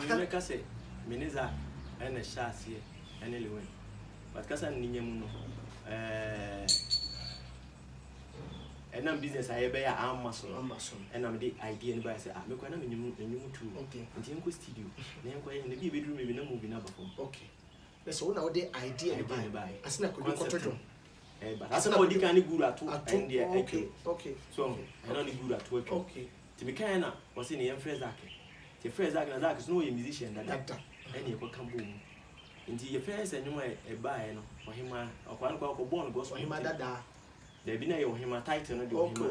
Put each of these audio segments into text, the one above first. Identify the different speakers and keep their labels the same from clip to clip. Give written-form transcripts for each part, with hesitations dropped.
Speaker 1: make us say Miniza and a chassis and a lewin. But Cassan Niamuno, and I'm business I bear arm muscle, and I'm the idea and by say, I'm going to new too. Okay, and Tim could studio. Name quiet in the bedroom, maybe no moving number for. Okay. That's all now the idea by. As I could control. But as I know, you can't good at all. Okay. So, I don't good at work. Okay. To be kind of was in the phrase that the phrase that is no musician that and you come boom. Into your face and you might buy for him or one born goes for him. There be no him a title. Okay.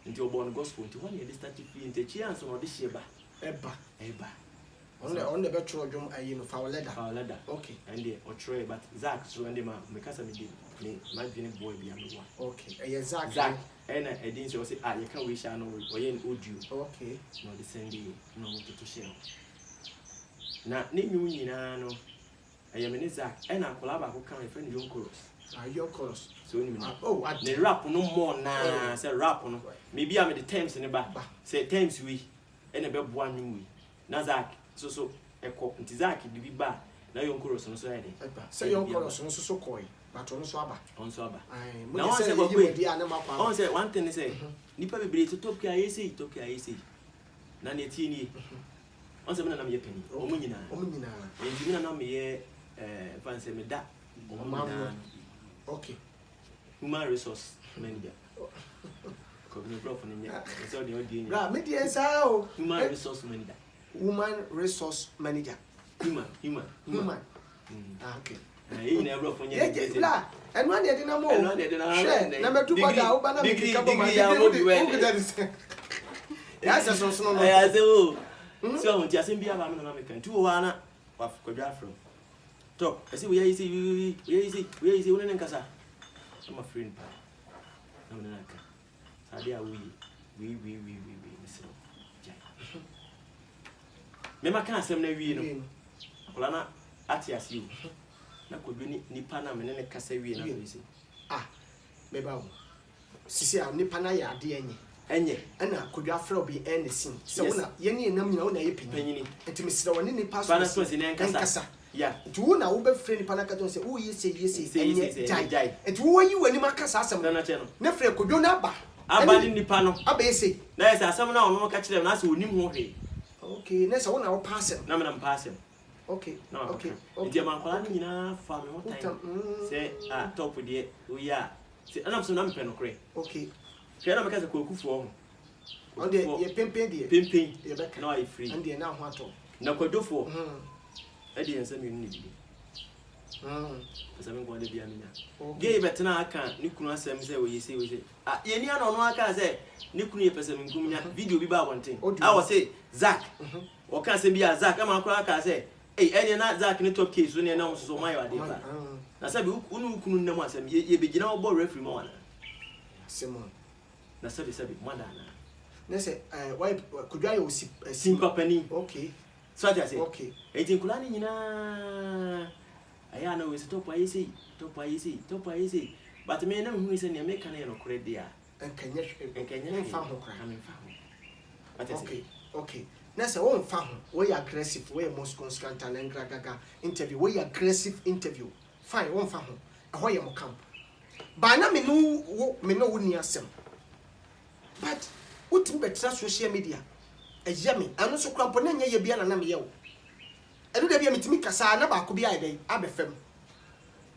Speaker 1: Into your born gospel to 1 year start to feel in the chance of this year. Eba. On the virtual drum, I for our ladder. Okay. And the or tray, but Zach, so and the man, because I did my boy be one. Okay. Zach. And I didn't say, you can't wish I know or you would you. Okay. No, the same day, no to share. Now, you know, I am in Zach, and I collab who come friend your chorus. Your chorus. So, the rap no more now, say rap on. Maybe I'm the Thames in the back. Say Thames we, and about 1 new week. Now, Zach, so a cop, and Zach, the be bad. Now, your chorus on Saturday. Say your chorus on so coy. But on Swaba. Now, I say one thing is, Nipper be to Tokyo, I say, Nanny Tini. On some of them, penny, Omina, and you know me, fancy me that. Okay. Human resource manager. Human resource manager. Human resource manager. Human. Okay. And one day, number 2, yes, so just in be a American 2 of Kodafro. Talk, I see where you see, when in Casa. I'm a friend. I'm an actor. Sadia, we, Mr. Jack. Memma can't send me, no. Polana, Atias you. Na could be Nipana and then a Cassavi and easy. Ah, maybe Sisi Nipana ya DNA. Enye, and I could have be anything. So, Yenny and Namino, penny, and to Mr. Wanini pass was in Ancassa. Yeah, to now be friend Panacaton say, oh, yes, die. And who are you when you make us some channel? Never could do not buy. Abandon the panel. Abase. There's a some now no catch them as who knew more. Okay, that's all our passing. Naman passing. Okay, okay. Dear Mancolina, family, what time? Say, talk with you. We are. And I'm so number okay. Okay. Share because a cook for. On the pimping, no, I free. And the now what? No, could do for. I didn't send you need. Because I'm going to be a minute. Gay better now, I can't. Nikuna say, we say, any other one I can say, Nikuna person in video be about one thing. I will say, Zach. Or can't say be a Zach. I'm a crack. I say, hey, any not Zach in the top case when you announce so my idea. I said, who couldn't know what you begin all about referee more. Simon. That's a bit Madonna. Let's say, why could I see Penny? Okay. So I say, okay. 18 Kulani, I know it's top easy. But the man who is in American or credit and can you found coming found. Okay. That's a one found. We aggressive, we most constant and gaga interview. We aggressive interview. Fine, one found. Ahoy am camp. By now, me know near some. But what better social media? A yummy, and also crampon ye be an amio. I do be a meet me Casana, could be I abefem.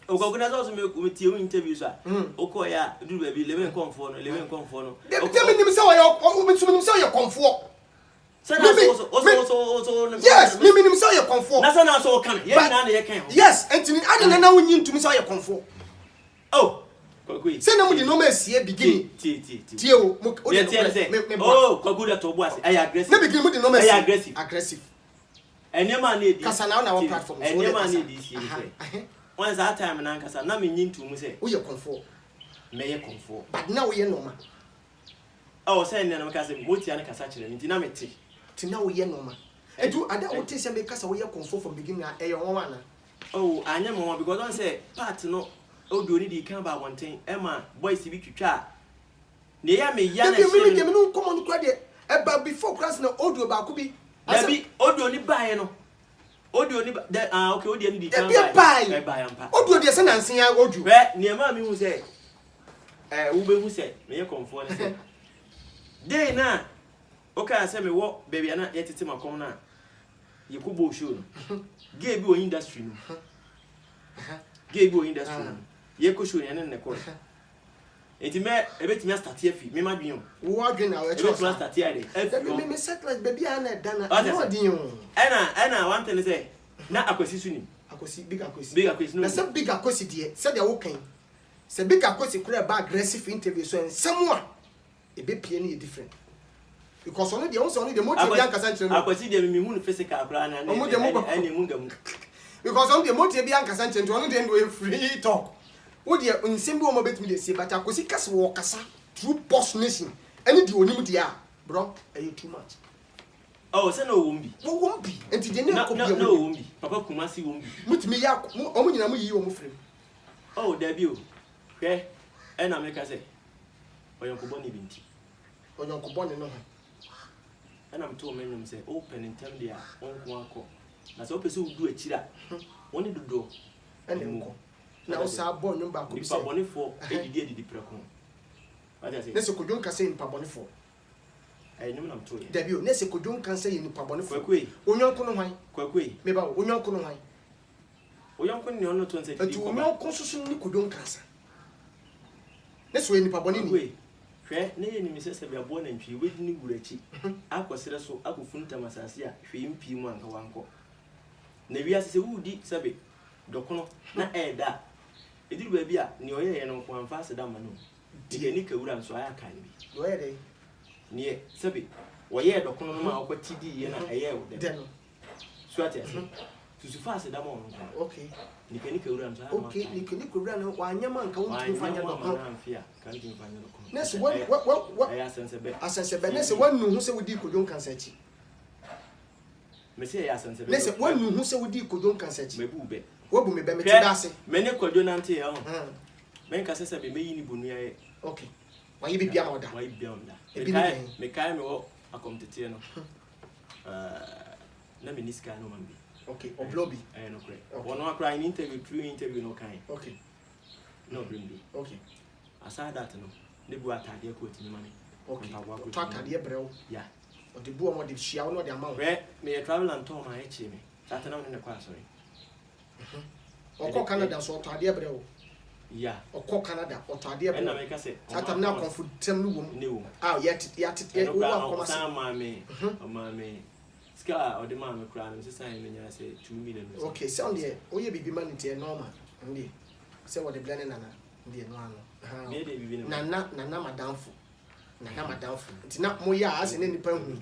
Speaker 1: Oh, God, also with you interviews. Okoya, do be 11 comfort. They tell me so your comfort. Yes, me so your comfort. That's not so can. Yes, and I don't know when you to me so your comfort. Oh. Say no no mercy begin. Tio, oh, Koguda to boss. I aggressive. No begin with no mercy. Aggressive. And your man need Casana on our platform. And your man need this. Once that time and Ancasa, na me need to say, we are comfort. May you comfort. But now we are no man. Oh, saying that Macassim, what Yanaka such an dynamity. To now we are no man. And do I don't say make us away comfort from beginning at a woman. Oh, I never want because I say, part no. Oh, do you come about one thing? Emma, boys, if you try. Near me, young, you come on credit. About before crossing the audio about could be Abi audio ni buy no. Audio ni okay audio ni di
Speaker 2: kan buy
Speaker 1: ampa.
Speaker 2: Audio de se nansen ya audio.
Speaker 1: Ne ma mi hu say wo be hu say me ye comfort say. Dey na okay say me wo baby na yetete makom na. Ye ko bo show no. Gay bi o industry no. Gay bi o industry no. Ye ko show ne ne ko. Enti me ebetimi start here fi me ma dwen
Speaker 2: wo adwen na we cho
Speaker 1: start here dey
Speaker 2: me satellite baby ana dana no adwen
Speaker 1: ena one thing say na akwasi suni
Speaker 2: big akwasi
Speaker 1: no
Speaker 2: na say big akwasi de say dey wo kan say big akwasi kura ba aggressive interview so ensam a ebe pie na different because only the only the motive bi ankasa nkyere no
Speaker 1: akwasi de me hu no physical bra na ene mu ngam
Speaker 2: because only the motive bi ankasa nkyere only the end free talk. What the nsembi wo mabetimi de se but akosi kase wo kasa true boss nation any the onim dia bro you too much
Speaker 1: oh say no wombi
Speaker 2: enti de ne ko bia
Speaker 1: no wombi papa kumasi wombi
Speaker 2: mutimi ya omo nyina mo yi wo mo frem
Speaker 1: oh there be o hwe e na me ka say oyonko boni binti
Speaker 2: oyonko boni no ha
Speaker 1: e na mto menyum say open in term dia onko akọ na so pese udu akira woni dodo
Speaker 2: ene nko na osa bon no ba ko
Speaker 1: se pa bonifo edidi preko what I say
Speaker 2: nese kodwon ka say pa bonifo
Speaker 1: nyum na mto ye
Speaker 2: da bi o nese kodwon kan say ni pa bonifo
Speaker 1: kwakwe
Speaker 2: onyonko no hwan
Speaker 1: kwakwe
Speaker 2: me ba onyonko no hwan
Speaker 1: onyonko ni ono to nse
Speaker 2: di ko onyonko susu ni kodwon kan sa nese we ni pa boni ni
Speaker 1: hwe ne ye ni misese bia bo na ntwi we ni wurachi akosere so akofunta masase a hwe mpi mu anka wanko na wiase se wudi sabe dokono na eda ediru ba bia ni oyeye no ko amfa se da manu diga ni kawura nso aya kan bi
Speaker 2: oyeye de
Speaker 1: ni sabe woye dokono no ma akwati di ye na eye wo de
Speaker 2: no
Speaker 1: so ati ase tusu fa se da mo no
Speaker 2: okay
Speaker 1: ni kani kawura nso aya
Speaker 2: okay ni kani kawura no wa nyama nka wo tu fanya dokono
Speaker 1: amfia kan tu fanya dokono
Speaker 2: nese what
Speaker 1: aya sensebe
Speaker 2: nese wanu hu se wodi kodwon kan sa chi
Speaker 1: mesi ya sensebe
Speaker 2: nese wanu hu se wodi kodwon kan sa chi
Speaker 1: mebu be
Speaker 2: wobu me be me ti dase
Speaker 1: mene kwadwo nante ya ho men ka sese be meyi ni bonu ya
Speaker 2: okay wa yi bibia ma oda
Speaker 1: wa yi bibia ma me kai me wo akomtete no na me niska no mambi
Speaker 2: okay oblobi
Speaker 1: no kre wono akra in interview no kai
Speaker 2: okay
Speaker 1: no brimbi
Speaker 2: okay
Speaker 1: aside that no ne bu atade ko tini mame
Speaker 2: okay to atade brew
Speaker 1: ya
Speaker 2: o de bu o mo de hia wo no de ama
Speaker 1: me travel and tour ma echi me tata na ne kwa sorry
Speaker 2: Oko Canada so to ade brew
Speaker 1: ya
Speaker 2: oko Canada to ade brew
Speaker 1: na me ka se
Speaker 2: atam na comfortem no wom
Speaker 1: ne wom
Speaker 2: yet wo akoma
Speaker 1: sa mame ska o de mame kra no se san me nya se 2 million
Speaker 2: okay so on oye bibi man tie normal ndi se wo de blend nana ndi no ano
Speaker 1: me de bibi
Speaker 2: nana madamfo nti na mo ya ase ne nipa hu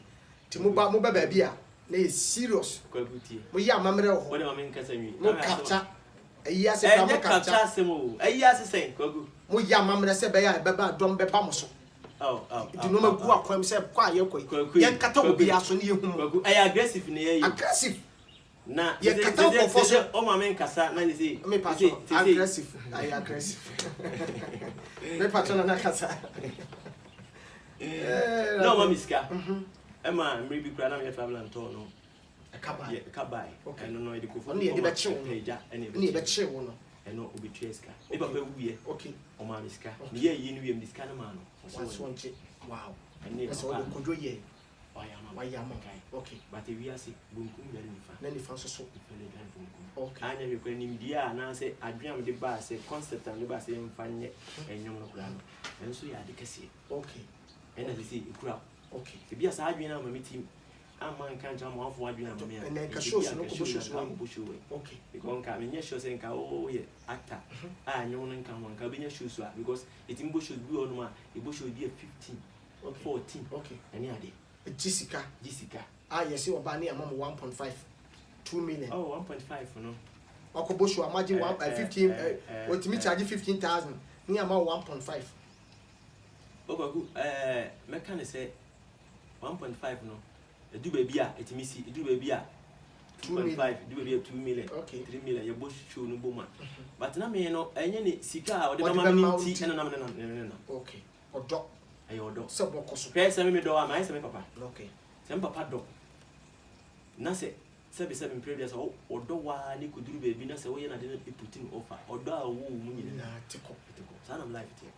Speaker 2: ti mo ba ba bia na e serious
Speaker 1: kwagutie
Speaker 2: mo ya mamre ho
Speaker 1: wo de mame nka sanwi
Speaker 2: mo capture ayi ase pra mo capture
Speaker 1: asemo ayi ase sen kwagu
Speaker 2: mo ya mamre se be ya be ba dom be ba mo so di no magu akwam se kwa ye koi ye kata obi aso ne ye hu
Speaker 1: kwagu ayi aggressive ne ye
Speaker 2: aggressive
Speaker 1: na
Speaker 2: ye kata ko foso
Speaker 1: o mame nkasa na ni say
Speaker 2: me pato aggressive ayi aggressive me pato na kasa
Speaker 1: no mami ska ema mri bi kra na me travel and tour no kabai
Speaker 2: okay
Speaker 1: no no e ko fo
Speaker 2: no e be chew ni be chew no
Speaker 1: eno obi treska e papa wuye
Speaker 2: okay
Speaker 1: o mami ska ni ye yi ni wiem diska na ma no
Speaker 2: so nche wow
Speaker 1: ene
Speaker 2: so do kojo ye
Speaker 1: waya ma kai
Speaker 2: okay
Speaker 1: but e wiase bunkum ya ni fa
Speaker 2: na ni fa so
Speaker 1: ifele dan bunkum
Speaker 2: okay
Speaker 1: anya me kwa nim dia na se adwam de ba se concept am de ba se mfanye enyom no kura no enso ya de kase
Speaker 2: okay
Speaker 1: ena se ikura
Speaker 2: okay
Speaker 1: se bia sa adwen na mama team amma nkan jam afọ adwen na mama ya
Speaker 2: na ka show no ko
Speaker 1: show
Speaker 2: okay
Speaker 1: because nka me nya show se nka o ye actor anyom no nka ho nka be nya show so because etimbo show bi onu ma e bo show bi 15 14
Speaker 2: okay
Speaker 1: eni ade
Speaker 2: Jessica yes oba na amam 1.5 2 million
Speaker 1: oh 1.5 no
Speaker 2: okobo show imagine 15 otimi charge 15,000 ni amam 1.5
Speaker 1: okogu meka ne say 1.5 no edu ba bia etimi si edu ba bia 2.5 edu ba bia 2 million
Speaker 2: okay
Speaker 1: 3 million ye bo show no boma but na me no enye ne sika a ode mama mi ti ena na
Speaker 2: okay odo
Speaker 1: ayo do
Speaker 2: so bokoso
Speaker 1: pesa me do am ai se me papa
Speaker 2: okay
Speaker 1: se me papa do na se be previous odo wa ni kuduru baby na se wo ye na de na put in offer odo a wo mu nyina
Speaker 2: na tiko
Speaker 1: sa na life tie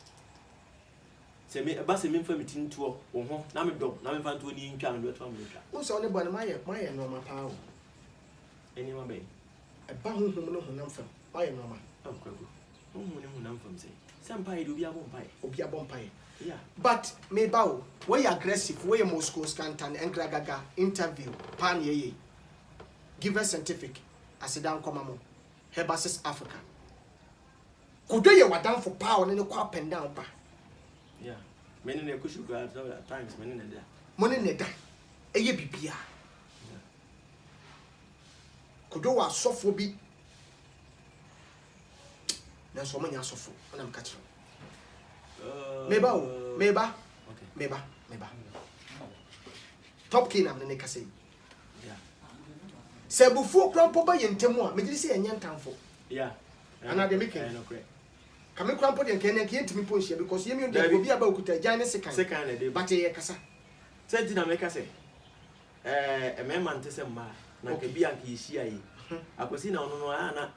Speaker 1: se me ba se me mfa mitin tuo wo ho na me dom na me mfa ntuo ni ntwa no to amutwa
Speaker 2: wo so ne bone maye no ma pa wo
Speaker 1: eni ma be
Speaker 2: e ba honhom no honam fam maye no ma
Speaker 1: akwago honhom no honam fam se sampai do obi abompai yeah
Speaker 2: but me bawo we aggressive we Moscow scantan enkragaga interview pan ye give us scientific asidan komamo Hebasis Africa kudo ye wadan for power ne kwa up and down ba
Speaker 1: yeah many na kushu go at times many na da
Speaker 2: money ne da eye bibia kudo wa sofo bi na so manya sofo na mka kire meba okay meba top key na ne kase
Speaker 1: yeah
Speaker 2: sebufu krampo ba yentemu a megiri se enye ntamfo
Speaker 1: yeah
Speaker 2: ana de making
Speaker 1: no correct
Speaker 2: kame krampo de nkene nke ntimi ponhia because yemi de obi aba okuta jan ne
Speaker 1: sekan na de
Speaker 2: but ye kasa
Speaker 1: senti na me kase emema ntese ma na ke bia nke yihia yi akosi na ono no ana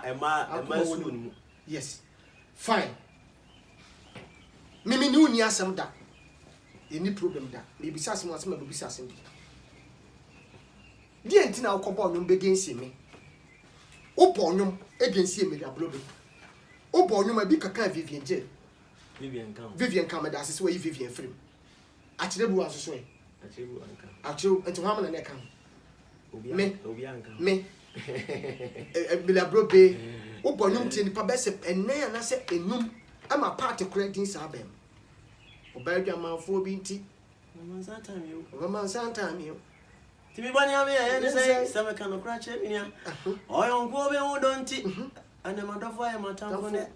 Speaker 1: ema su ni
Speaker 2: yes fine mimi ni uni asem da any problem da me bisa asem asem be bisa asem di enti na ukobo onyum begensi me upo onyum egensi me da blobe upo onyum abi kaka Vivian J Vivian Kam da asese we Vivian frame achirebu asoso e achirebu enti hwa na kan obi anka me me da blobe upo onyum tie ni pa bese enen ana se enum ama party credit sabem obaadwa manfo bi nti mama santa mi
Speaker 1: timi bani ame ya ne say sama kan okra che binia oyo nko be wo donti ana madofo ya matamfo ne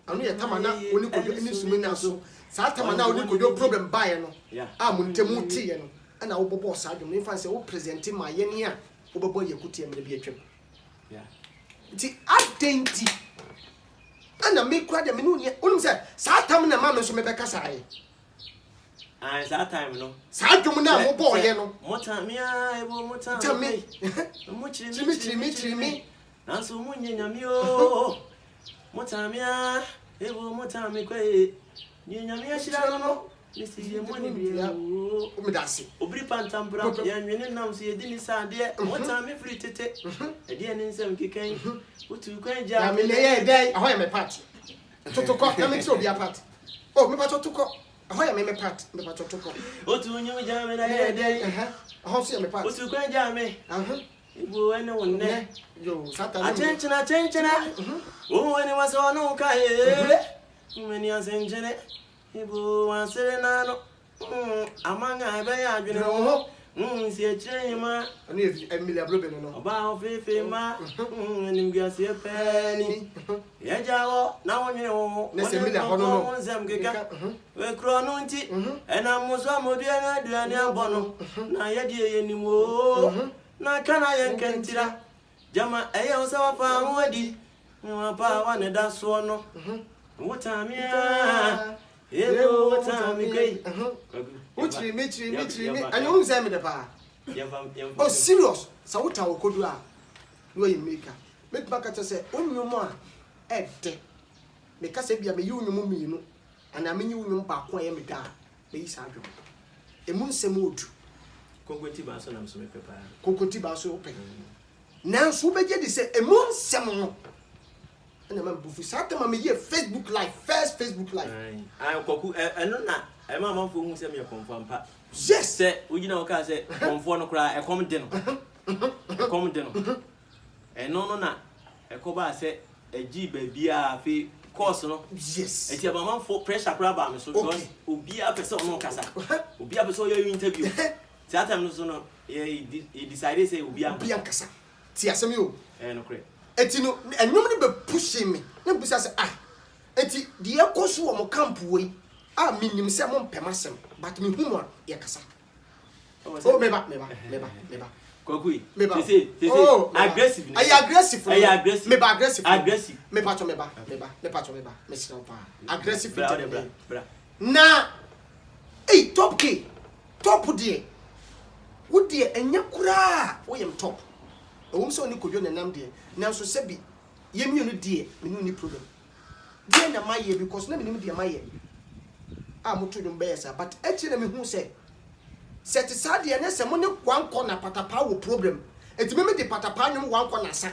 Speaker 2: anu ya tamana oni kodo ni sumi na so sa tamana oni kodo problem buy no a mo ntemu ti ye no ana wo bobo sa adwom ne fa se wo present ma ye ne a wo bobo ye kuti emre bi atwam ti identity ana me kwa de me no nie onum se sa tam na ma me so me be kasa aye
Speaker 1: sa time no
Speaker 2: sa dwom na mo bo ye no
Speaker 1: motamia ebo motamia mo chiri nanso mo nyanyami o motamia ebo motamia kwe nyanyami ashira no nisi mo ni bi o
Speaker 2: me dase
Speaker 1: obri pantampra ya nwene nam so yedi ni sa de motamia free tete e de ne nsem kekan utu kwan ja
Speaker 2: ya me ne ye dey ahoy me patch totoko na me ti obi apart oh me patch totoko ahoy me patch me patch totoko
Speaker 1: utu nyu ja me na ye dey
Speaker 2: ahoy so me patch
Speaker 1: utu kwan ja me ibu ene wonne
Speaker 2: yo satan
Speaker 1: attention o ene waso no ka e meni asenjene ibu wasere na no amanga be ya adwene ho si echire ma
Speaker 2: ani Emilia Blobe no
Speaker 1: oba ofefe ma nim gase pani ya jawo na wonwene ho
Speaker 2: ne se Emilia ho no
Speaker 1: wonzem keka we kro no nti ena muso amodua na aduane abono na ye die yenimo na kana ye nkentira jama eye o sawa pa ho adi wa pa wa ne da so no wotamia ebo wotami kai
Speaker 2: uchiri me anyo unze me de pa oh serious sa wuta wokodu a no yi maker make back at say onwum a ede me ka se bia me yi onwum miinu ana me yi onwum ba ko ye me da me yi sa adwo emu nsem odu
Speaker 1: kokonti ba so na so me pepa
Speaker 2: kokonti ba so open nanso beje di se emu nsem no ana ma bufu sa ta ma me ye Facebook live first Facebook live
Speaker 1: ai koku eno na ai ma manfo hu se me confirm pa
Speaker 2: yes
Speaker 1: se ugina o ka se konfo no kra e kom de no eno no na e ko ba se agi ba bia fi course no
Speaker 2: yes
Speaker 1: eti ba manfo pressure kra ba me so because obi a person no kasa obi a person you interview ti atam no so no he decided say obi a
Speaker 2: kasa ti asem yo
Speaker 1: no kra
Speaker 2: eti no enwom ni be push me na busa se eti de ekoso wo mo camp we a minim se mo mpem but me hu mo ye kasa oh meba
Speaker 1: kokui
Speaker 2: say
Speaker 1: aggressive
Speaker 2: meba aggressive me pacho meba me sino pa aggressive na top key top die wo de enya kura wo yem top ewum se oni kodwo ne nam de na so se bi yemi no de me no ni problem de na maye because na me nim de maye moto dum be yesa but echi na me hu se set sade na se mo ne kwankọ na patapa wo problem enti me de patapa nyum wankọ na sa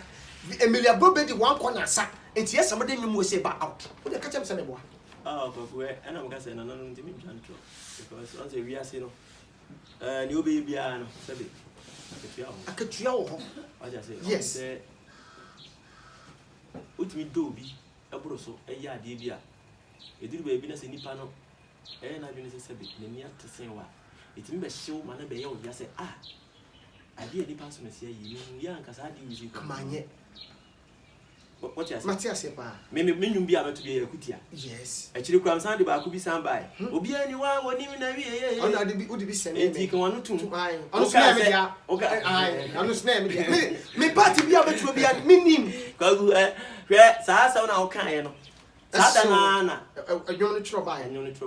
Speaker 2: Emilia Bobe di wankọ na sa enti yesa mo de nyum wo se ba out wo de ka chem se me bo
Speaker 1: Kofu ana mo ka se na no ntimi ntwanto because on say we are say no ni obe bia no sabe
Speaker 2: akatua wo ho
Speaker 1: aja say
Speaker 2: yes
Speaker 1: utimi do bi eburo so eya ade bia eduru ba bi na se nipa no na bi ne se sabe ne ni atesen wa etimi be hyew ma na be ye wo bia se ade nipa so na se yi ni ya nka sa ade wi ko
Speaker 2: manye
Speaker 1: what you say
Speaker 2: Matias pa
Speaker 1: me nyum bia meto bia yakutia
Speaker 2: yes
Speaker 1: akiri kram san de ba ko bi san bai obi ani wa woni mi na wi ye
Speaker 2: ona de bi odi bi sene
Speaker 1: enti kan wonu tum
Speaker 2: ono sna me dia ono sna me dia me party bia beto bia minim
Speaker 1: kwagu hwe sa na o kan ye no sa da na
Speaker 2: adwom no tro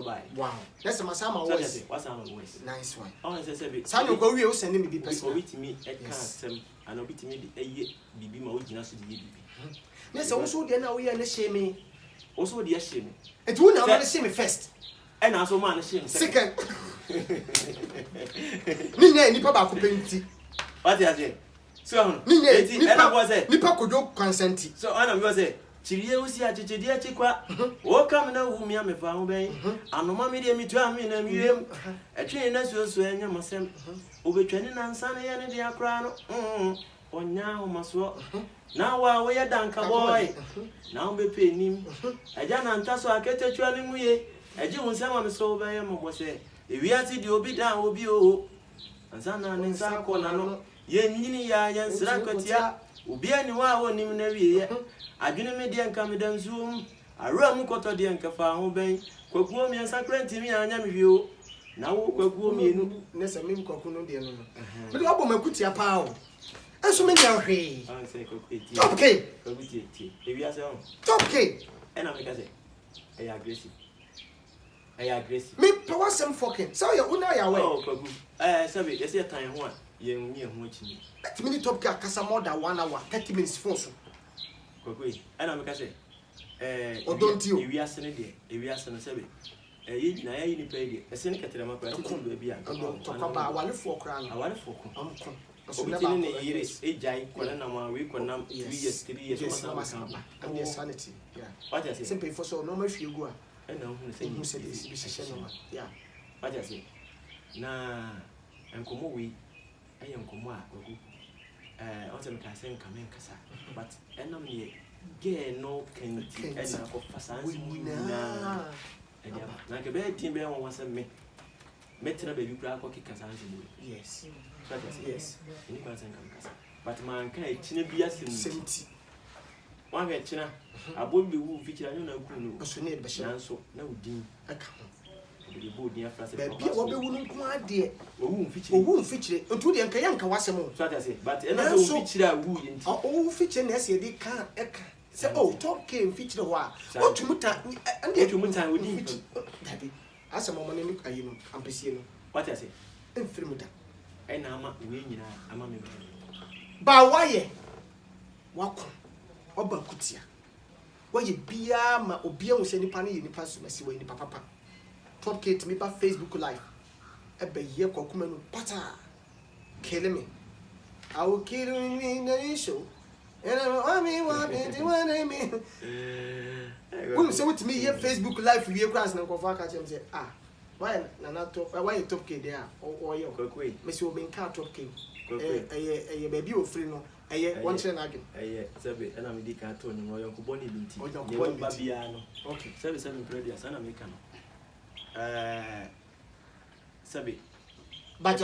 Speaker 2: bai wow let's masama always
Speaker 1: what's on always
Speaker 2: nice one
Speaker 1: on say be
Speaker 2: sa no go wi o send me bi person
Speaker 1: obi timi e kan sem ana obi timi de eye bibi ma o gina so de ye bibi
Speaker 2: Nessa also de na we na shame
Speaker 1: also de shame
Speaker 2: et who na na shame first
Speaker 1: and also man shame
Speaker 2: second ni na nipa ba ko penti
Speaker 1: what you say so
Speaker 2: ni
Speaker 1: na go say
Speaker 2: nipa kojo consent
Speaker 1: so ana me go say chiriye usi achechedi achikwa wo kam na wu mi amefa ho ben anoma me de mitu ami na miwem etwe na suoso enya mosem obetwani na nsa na ye ne de akra no onya ho maso na wa we danka boy na o be penim aja na ntaso aketechwa ni muye aji hunsem am so be ye mo se ewiati di obi dan obi o ansa na ne nsa ko na no ye nyini ya nsra kwatia obi ani wa wo nim na wiye adwene me de nka me dan zoom awra mu koto de nka fa ho ben kwakuo mi nsa krantimi anya me hwio na wo kwakuo mi enu
Speaker 2: ne se me kwakuo no de no me de obo makutia pa o enso me nya hwe top K
Speaker 1: ewi ase on
Speaker 2: top K
Speaker 1: ena me ka se e aggressive
Speaker 2: me power some fucking so you una ya we
Speaker 1: kwaku sabe ye se tan ho a ye nyi ho achi
Speaker 2: let me top K akasa more than 1 hour 30 minutes for so
Speaker 1: kwaku ena me ka se ewi ase ne de ewi ase no sabe ye nyina ya ni pe de ese ne ketere ma kwa ti do bia
Speaker 2: to kwa ba wale fo kra no
Speaker 1: wale fo ko
Speaker 2: amko
Speaker 1: obitini ne yire ejai kwana na ma we kwana 2 years 3 years
Speaker 2: and their sanity yeah
Speaker 1: what you say
Speaker 2: simple for so no ma hwie go a
Speaker 1: na hu se
Speaker 2: hu se bi hye no yeah
Speaker 1: what you say na enkomo we enkomo a gogo on se me ka se nkamen kasa but enam ne ge no kan ti ena ko fasansi mu na na ke be tin be won wase me metra be bi kura ko kika sansi mu
Speaker 2: yes
Speaker 1: yes ini kwa senka mkasa but man kan echine bia
Speaker 2: semti
Speaker 1: wan ga echina abombe wu fikira nyo na ku no
Speaker 2: so ne be hye
Speaker 1: nanso na udin
Speaker 2: aka
Speaker 1: ho de bo din afra se
Speaker 2: be wo be wu nko ade
Speaker 1: owu mfikire
Speaker 2: ntu de nka yanka wasem
Speaker 1: so ata se but ena so mfikire a wu yenti
Speaker 2: o fikire na se de ka eka se top K mfikire ho a otumuta ande
Speaker 1: otumuta odin
Speaker 2: dadi asem mo ne ayi no ampesie no
Speaker 1: what I say
Speaker 2: enfirimuda
Speaker 1: ena ama we nyina ama me
Speaker 2: ba waye wako oba kutia waye bia ma obia wo se nipa no ye nipa so masi we nipa papa top K me ba Facebook live ebe ye kokuma no pata kill me I will kill me the show and I mean what do I mean we say with me ye Facebook live we class na kofa ka chem say why na top K there or yo
Speaker 1: kokwe
Speaker 2: me say oben ka top K baby o free no one chain again
Speaker 1: sabe ena me di ka to ni mo yonko boni binti ye ba bia no okay sabe prayer sana me ka no sabe
Speaker 2: but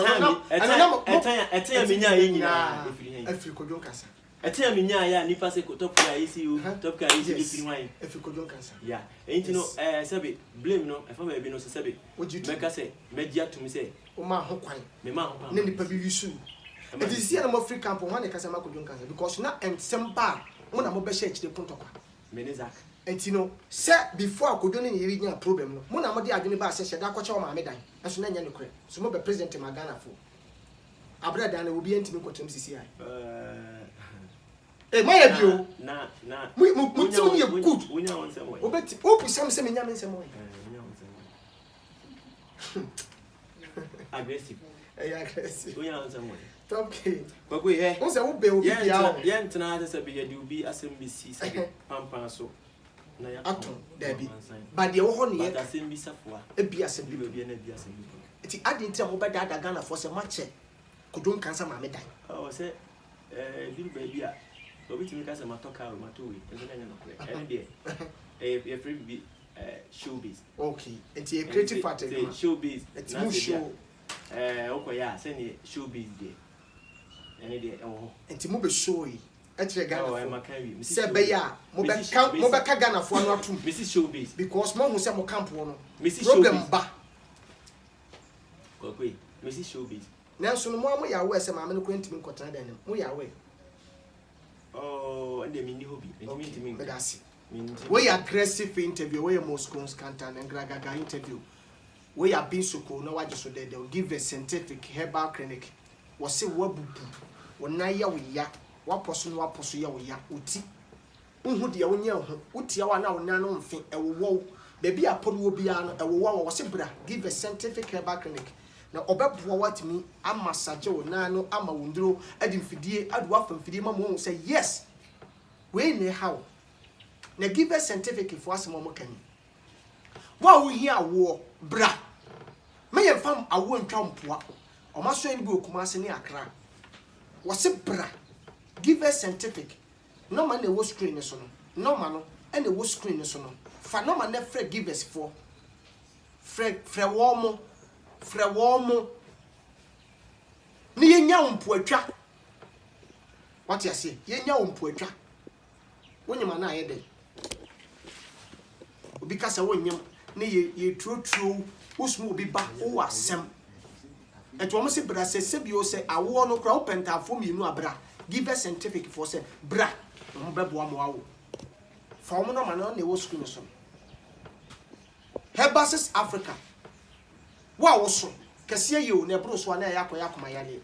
Speaker 1: etan me nya ye nyina
Speaker 2: efiri kodjon kasa
Speaker 1: etan me nya ya nipa se top K ICU top K ICU efiri wan
Speaker 2: efiri kodjon kasa
Speaker 1: yeah enti no sabe blame no e fa ba bi no se sabe meka se megia to me se
Speaker 2: o ma ho kwan
Speaker 1: me ma ho kwan
Speaker 2: ne nipa bi yusu it is here no free camp one kasa ma kodjon kasa because na semba mo na mo be share chide kontokwa
Speaker 1: menezak
Speaker 2: enti no se before kodjon ne yiri nya problem no mo na mo de adwene ba se da ko che o ma me dan eso na nya ne kure so mo be president Magana fo abra dan will be entimi kotem CCI my bio
Speaker 1: na
Speaker 2: mutu ye good
Speaker 1: wonya won sem way
Speaker 2: obeti opu sam sem nya men sem way
Speaker 1: wonya won sem way aggressive
Speaker 2: aggressive
Speaker 1: wonya won sem way
Speaker 2: okay
Speaker 1: kwako he
Speaker 2: won say wo be obi bia o
Speaker 1: ye ntena ate se be ye di obi asem bi si se pampan so na ya
Speaker 2: ato da bi ba de wo ho ne ye
Speaker 1: ba asem bi safoa
Speaker 2: e bi asem bi
Speaker 1: bi na bi asem bi
Speaker 2: eti adi ntia mo be da Ghana for se match kodon kansa ma me dan
Speaker 1: oh se bi baby a obi timi ka se matoka o matowi eno na nya no kre eno de e free bi showbiz
Speaker 2: okay enti a creative part
Speaker 1: e showbiz
Speaker 2: eti mu show
Speaker 1: okoya se ni showbiz de eno de
Speaker 2: enti mu be show yi e kire Ghana
Speaker 1: for makawi
Speaker 2: se be ya mo be ka Ghana for no atum
Speaker 1: Mrs Showbiz
Speaker 2: because mo hu se mo camp no
Speaker 1: problem
Speaker 2: ba
Speaker 1: kokwe Mrs Showbiz
Speaker 2: nanso no mo ya we se ma me no kwentimi nkotana dan mo ya we
Speaker 1: oh and me ni hobby me
Speaker 2: medasi we aggressive interview we Moscow scantan and gragaga interview we are being so cool no waje so they give a scientific herbal clinic wo se wabubu wona ya we ya waposo no waposo ya we ya uti unhu de wonya ho uti ya wa na wona no mfe ewo baby apono wo bia no ewo wo se bra give a scientific herbal clinic na obeboa watimi amassage wona no ama wonduro adi mfidie adu afa mfidie ma mo say yes we ne how na give a scientific for asem mo kan wa wo hi awo bra me ye fam awo ntwa mpoa o ma so en bi okuma ase ne akra wo se bra give a scientific no man na wo screen so no no man no and wo screen so no fa no man na free givers for free wo mo ni yenya mpoatwa what you say yenya mpoatwa wonyema na ayede obi kasa wonyem ne ye trotro usmu obi ba o asem eto mo se bra se bi o se awo no kra o pentafo mi nu abra give a scientific for say bra mo bebo am wawo fa mo no ma no ne wo screen so Hebasis Africa wa wo so kase ye o na bro so na ya akoma yale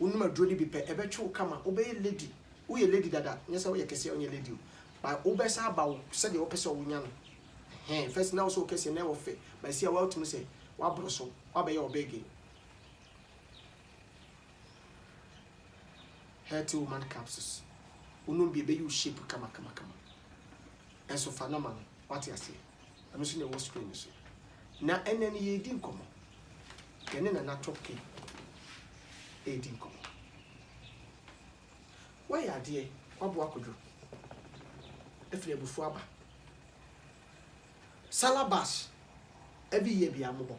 Speaker 2: unuma drodi bi pe ebetwe kama obey lady uye lady dada nyesa uye kase onye lady ba obesa ba wo se de opese onya no first now so kase na wo fe ba si wa otum se wa bro so wa be ye obege healthy woman capsules unum bi be you shape kama enso phenomenon what you say I'm so ne wo screen so na eneni ye di nkomo kene na top e di nkomo why ya de wabo akodwo efre bufu aba salabas every year bi amobo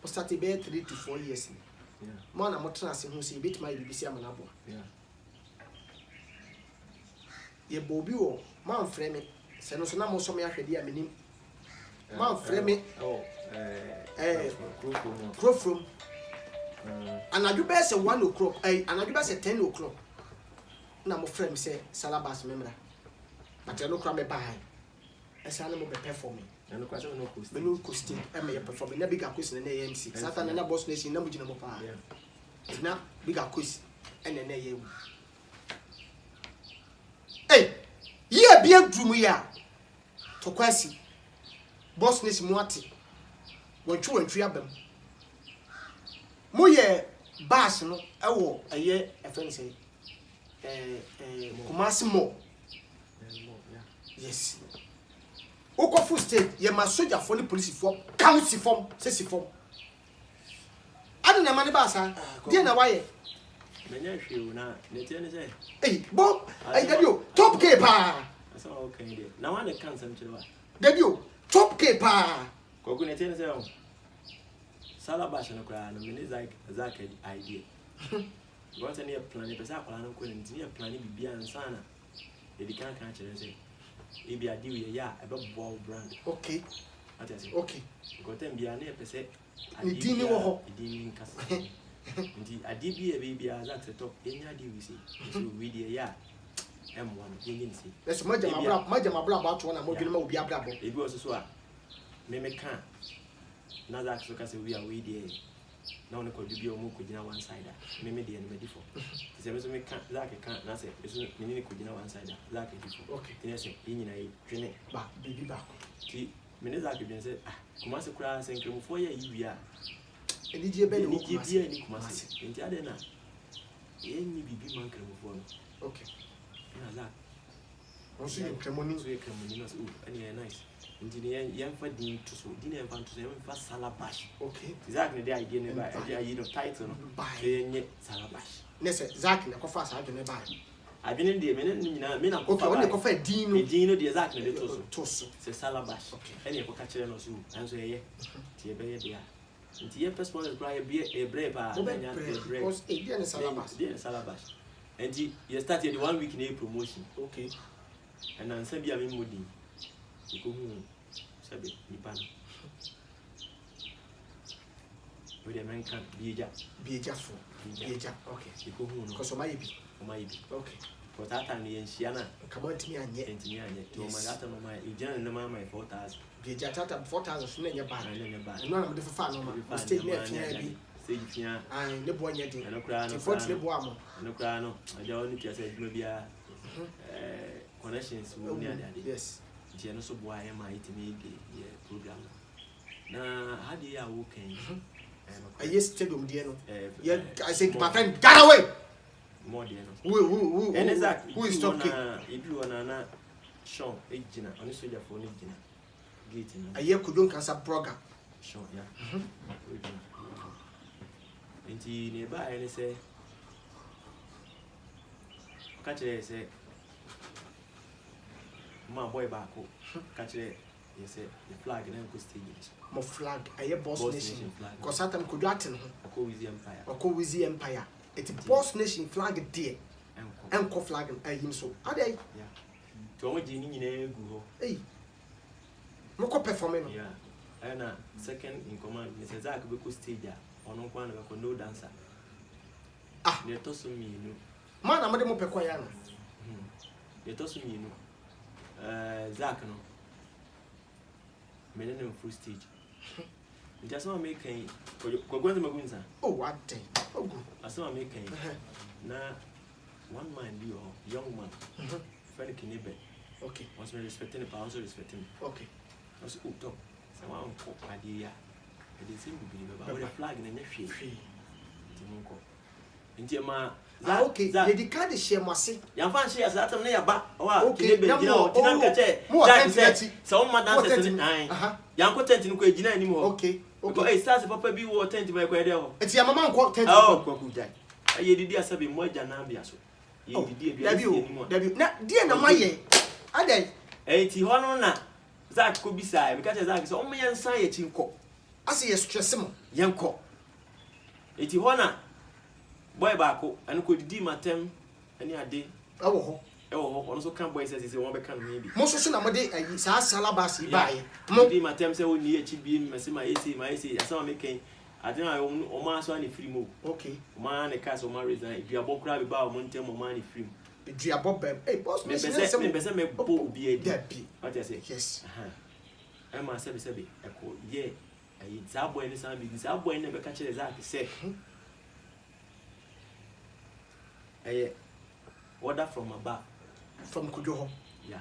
Speaker 2: o start be 3 to 4 years mo na mo tena se hu se bit my bibisi amanabo ye bobi wo man frɛ me se no so na mo so me ahwede a menim man frɛ me from anadwo be se 1 o'clock anadwo be se 10 o'clock na mo frɛ me se salabas memra but no kra me buy esa na mo be performing
Speaker 1: no kwa no cost
Speaker 2: no cost e me performing na bigger cost na MC sata na boss nation na mo gina mo pa na bigger cost ene na ye wu ye bia drum ya to kwasi boss nation mo ate wantwi abam mo ye bass no ewo eye efense Kumasi mo yes Okofu state ye ma soldier for the police for county form sesi form adu na mani basa dia na waye
Speaker 1: menya hwe na nete ne say
Speaker 2: bo debio top K pa
Speaker 1: asa okay dey na wan the cancer mchelewa
Speaker 2: debio top K pa
Speaker 1: kogu nete ne say salabas na kra na mene zaka idea what any plan e pesa akwala no ko ne ntia plan bibia ansana e di kan chere say e bia di we ya e be ball brand
Speaker 2: okay
Speaker 1: okay go tem bia na e pesa
Speaker 2: ni dini wo ho
Speaker 1: dini nkasa ndi adi bia bibia za top enya di we say so we di ya m1 yenye nsi
Speaker 2: let's maja mabla ba to na modwene ma obi abrabo
Speaker 1: e bi oso so a me kan na za so ka say we are we di na on ko bibi o mu ko gina one side me dey no medifo se me so me kan Zach kan na se so me ni ko gina one side Zach edifo
Speaker 2: okay
Speaker 1: ina so yin na yi twene
Speaker 2: ba bibi ba ko
Speaker 1: ti me ne Zach bi se kuma se kura se nkremfo ya yi bia
Speaker 2: eni je be
Speaker 1: ni je bia ni kuma se enti ade na ni bibi man nkremfo no
Speaker 2: okay
Speaker 1: na Zach
Speaker 2: on so nkremoni
Speaker 1: no so ani nice engineer yan fa din to so din yan fa to so yan fa salabash
Speaker 2: okay
Speaker 1: Zach ne dey idea ne ba idea no title no so yan salabash
Speaker 2: ne se Zach ne ko fa sa adwene ba
Speaker 1: adwene dey me ne nyina me na
Speaker 2: ko fa won ko fa din
Speaker 1: no dey Zach ne dey to
Speaker 2: so
Speaker 1: se salabash ene ko ka kire no so anso ye ti e be ye dia nti ye person bra ye be brave ba nya brave
Speaker 2: because e dey ne
Speaker 1: salabash nti ye start ye the 1 week in promotion
Speaker 2: okay
Speaker 1: and then say bia me modi ko hu sabe ni pan we dey men kan bieja
Speaker 2: fo bieja okay
Speaker 1: ko hu no
Speaker 2: ko so mayi bi okay
Speaker 1: for that time ye nhia na
Speaker 2: kama ntimi anye
Speaker 1: to ma gata no ma ejana na ma 4000
Speaker 2: bieja tata 4000 so na nya ba no na mo de fa no ma
Speaker 1: stage
Speaker 2: na fia bi
Speaker 1: stage fia
Speaker 2: ai ne bo anya din
Speaker 1: no kra no
Speaker 2: for le bo amo
Speaker 1: no kra no aja oni pia say duma bia connections wo ni ade
Speaker 2: yes
Speaker 1: je no so boa ma itimi ye program na hadi ya wo kan
Speaker 2: aye stadium die no yeah I say my friend get away
Speaker 1: more die no
Speaker 2: who
Speaker 1: and exactly
Speaker 2: who is talking
Speaker 1: ibi wona na Sean ejina oni soldier for ni ejina gate no
Speaker 2: aye kudon kansa program
Speaker 1: Sean ya enti ne ba ene say ka chere say ma boy back ka chere you say the flag na go stage
Speaker 2: mo flag aye boss nation ko satam ko dwaten ho ko wizi empire it boss nation flag there enko flag ayim so adai
Speaker 1: yeah to mo ji ni nyina egu ho
Speaker 2: mo ko perform no
Speaker 1: yeah ana second in command me say Zach be ko stage ono kwa na ko no dancer ne to so mi no
Speaker 2: man na mo de mo pe kwa ya no
Speaker 1: ne to so mi no Zach no me no full stage just want make kan ko gwanza magunza
Speaker 2: what day ogu
Speaker 1: asema make kan na one man be young man friend kinebe
Speaker 2: okay
Speaker 1: was me respecting the power, also respecting me
Speaker 2: okay
Speaker 1: was top sama onko adia e dey same bi ba we flag na nyahwe ti monko nti ma
Speaker 2: okay ye di card share mase
Speaker 1: ya fan share sa atam na ya ba wa kinebe gina o tinan ka che jack say so ma dance say ai ya ko tent ni ko gina ni mo
Speaker 2: okay
Speaker 1: ko eh stars papa bi wo tent ba ko ede ho
Speaker 2: eti ya mama nko tent
Speaker 1: ko ku dai aye didi asabe moja na ambia so ye didi bi
Speaker 2: ni mo na die na maye adai
Speaker 1: eti ho no na Zach ko bisa e ka che Zach so o me yansan ye chinko
Speaker 2: ase ye stress mo
Speaker 1: yenko eti ho na boy ba ko an ko didi matem ani ade
Speaker 2: ewo ho
Speaker 1: ono so kan boy say won be kan me bi
Speaker 2: mo so na mo de ayi sa salabas ibaye
Speaker 1: mo didi matem say woni echi bi mesi ma esi asama me kan ade na o ma so ani free mo
Speaker 2: okay
Speaker 1: o ma na ka so ma reason bi abokura bi ba o mo ntem o ma ni free
Speaker 2: Duabo bem. Hey, boss,
Speaker 1: me be bo bi e
Speaker 2: di.
Speaker 1: What you say?
Speaker 2: Yes.
Speaker 1: E ma se be e ko ye ayi za boy ni san bi za boy na be ka kire za say. Order from above.
Speaker 2: From Kojoho.
Speaker 1: Yeah.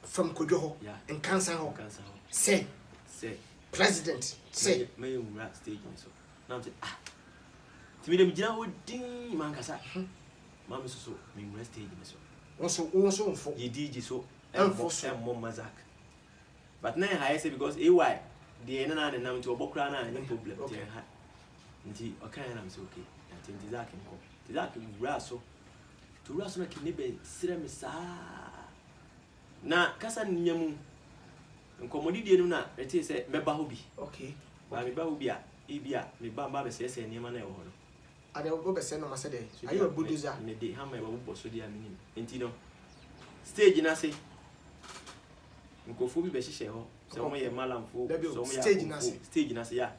Speaker 2: From Kojoho.
Speaker 1: Yeah.
Speaker 2: In Cancer Hall. Say. President. Say.
Speaker 1: Me you rap stage so. Now say Ti me dem gina ho din man kasa. Mama so me rest stage me so.
Speaker 2: Also unfo.
Speaker 1: Ye DJ so and Mazak. But now I say because AY the na nam to obokra na any problem there ha. Nti okan na am say okay. Nti Zach nko. Zach wura so. To wura so na kinebe sire me sa. Na kasa nyamu. Nkomodi die no na eti say meba ho bi.
Speaker 2: Okay.
Speaker 1: Ba me ba ho bi a ebia me ba be say niam na e ho no.
Speaker 2: Ade go be say no ma say dey. Ayo buduza.
Speaker 1: Me dey ha ma e ba bo so dia minim. Nti no. Stage na say nkofu bi be hihye ho. So mo ye malamfo so mo ya stage na say ya.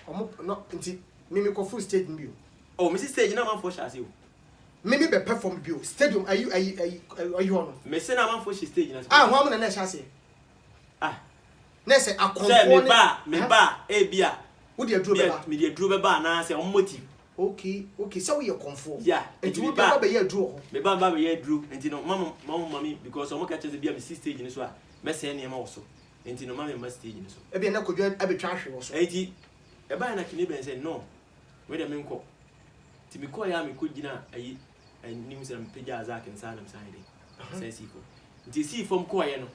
Speaker 2: Omo no nti mimi ko full stage bi o.
Speaker 1: Oh, me stage na man for shase o.
Speaker 2: Mimi be perform bi o. Stadium are you on?
Speaker 1: Me say na man for stage na.
Speaker 2: Ho am na shase. Na say akonfo
Speaker 1: me ba e bia
Speaker 2: Wo de aduro beba.
Speaker 1: Me de aduro beba na say on motive.
Speaker 2: Okay. So we are comfort.
Speaker 1: Yeah.
Speaker 2: Enti wo beba be ye aduro.
Speaker 1: Me ba be ye aduro. Enti no mama because omo ka chese bia me stage ni so a me say ne ma wo so. Enti no mama me stage ni so.
Speaker 2: E bia na kodwa abetwa ahwe wo so.
Speaker 1: Enti e ba na kini ben say no. We de me nko. Ti me ko ya me ko gina ayi nim say me pega azak nsa na msa ide. Say si ko. Nti si form ko ye no.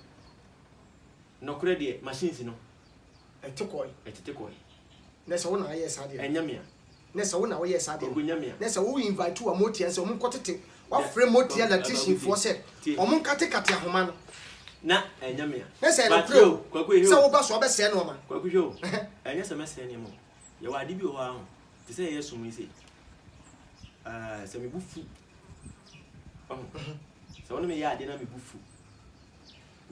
Speaker 1: No kure de machines no. Etete koi.
Speaker 2: Nessa wona aye sa de.
Speaker 1: Enyamia.
Speaker 2: Nessa wona wo ye sa de.
Speaker 1: Ogunyamia.
Speaker 2: Nessa wo invite to a moti and so mun kotete. Wa frame moti and electrician for said. O mun kate ahoma no.
Speaker 1: Na enyamia.
Speaker 2: Nessa no pro.
Speaker 1: Kwaku
Speaker 2: so wo ba so be se no ma.
Speaker 1: Kwaku jo. Enya se mese ne mo. Ye wa de bi ho a ho. Ti se ye sumu ise. Se me bufu. Se wona me ya de na me bufu.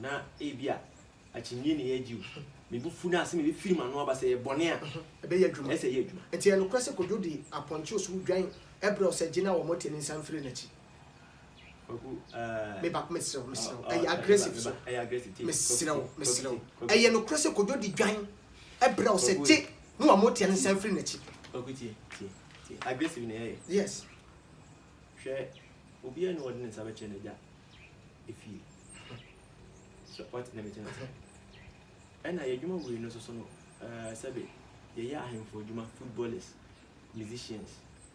Speaker 1: Na ebia achinye ne ye jiu. Me bufu na ase me film anu aba se ye bone a
Speaker 2: ebe ye adwuma
Speaker 1: ese ye adwuma
Speaker 2: enti eno kwese kodo di aponche osu dwan ebre o se gina wo moti ni sanfre na chi
Speaker 1: oku
Speaker 2: me back me so ay aggressive so
Speaker 1: ay aggressive
Speaker 2: me siro ay eno kwese kodo di dwan ebre o se ti no moti ni sanfre na chi
Speaker 1: oku ti aggressive na ye
Speaker 2: yes
Speaker 1: hwe obi eno wodi ni sabe che na ja efi so what na me che na and I adwuma we no so no sabe ye ya ahemfo adwuma footballers musicians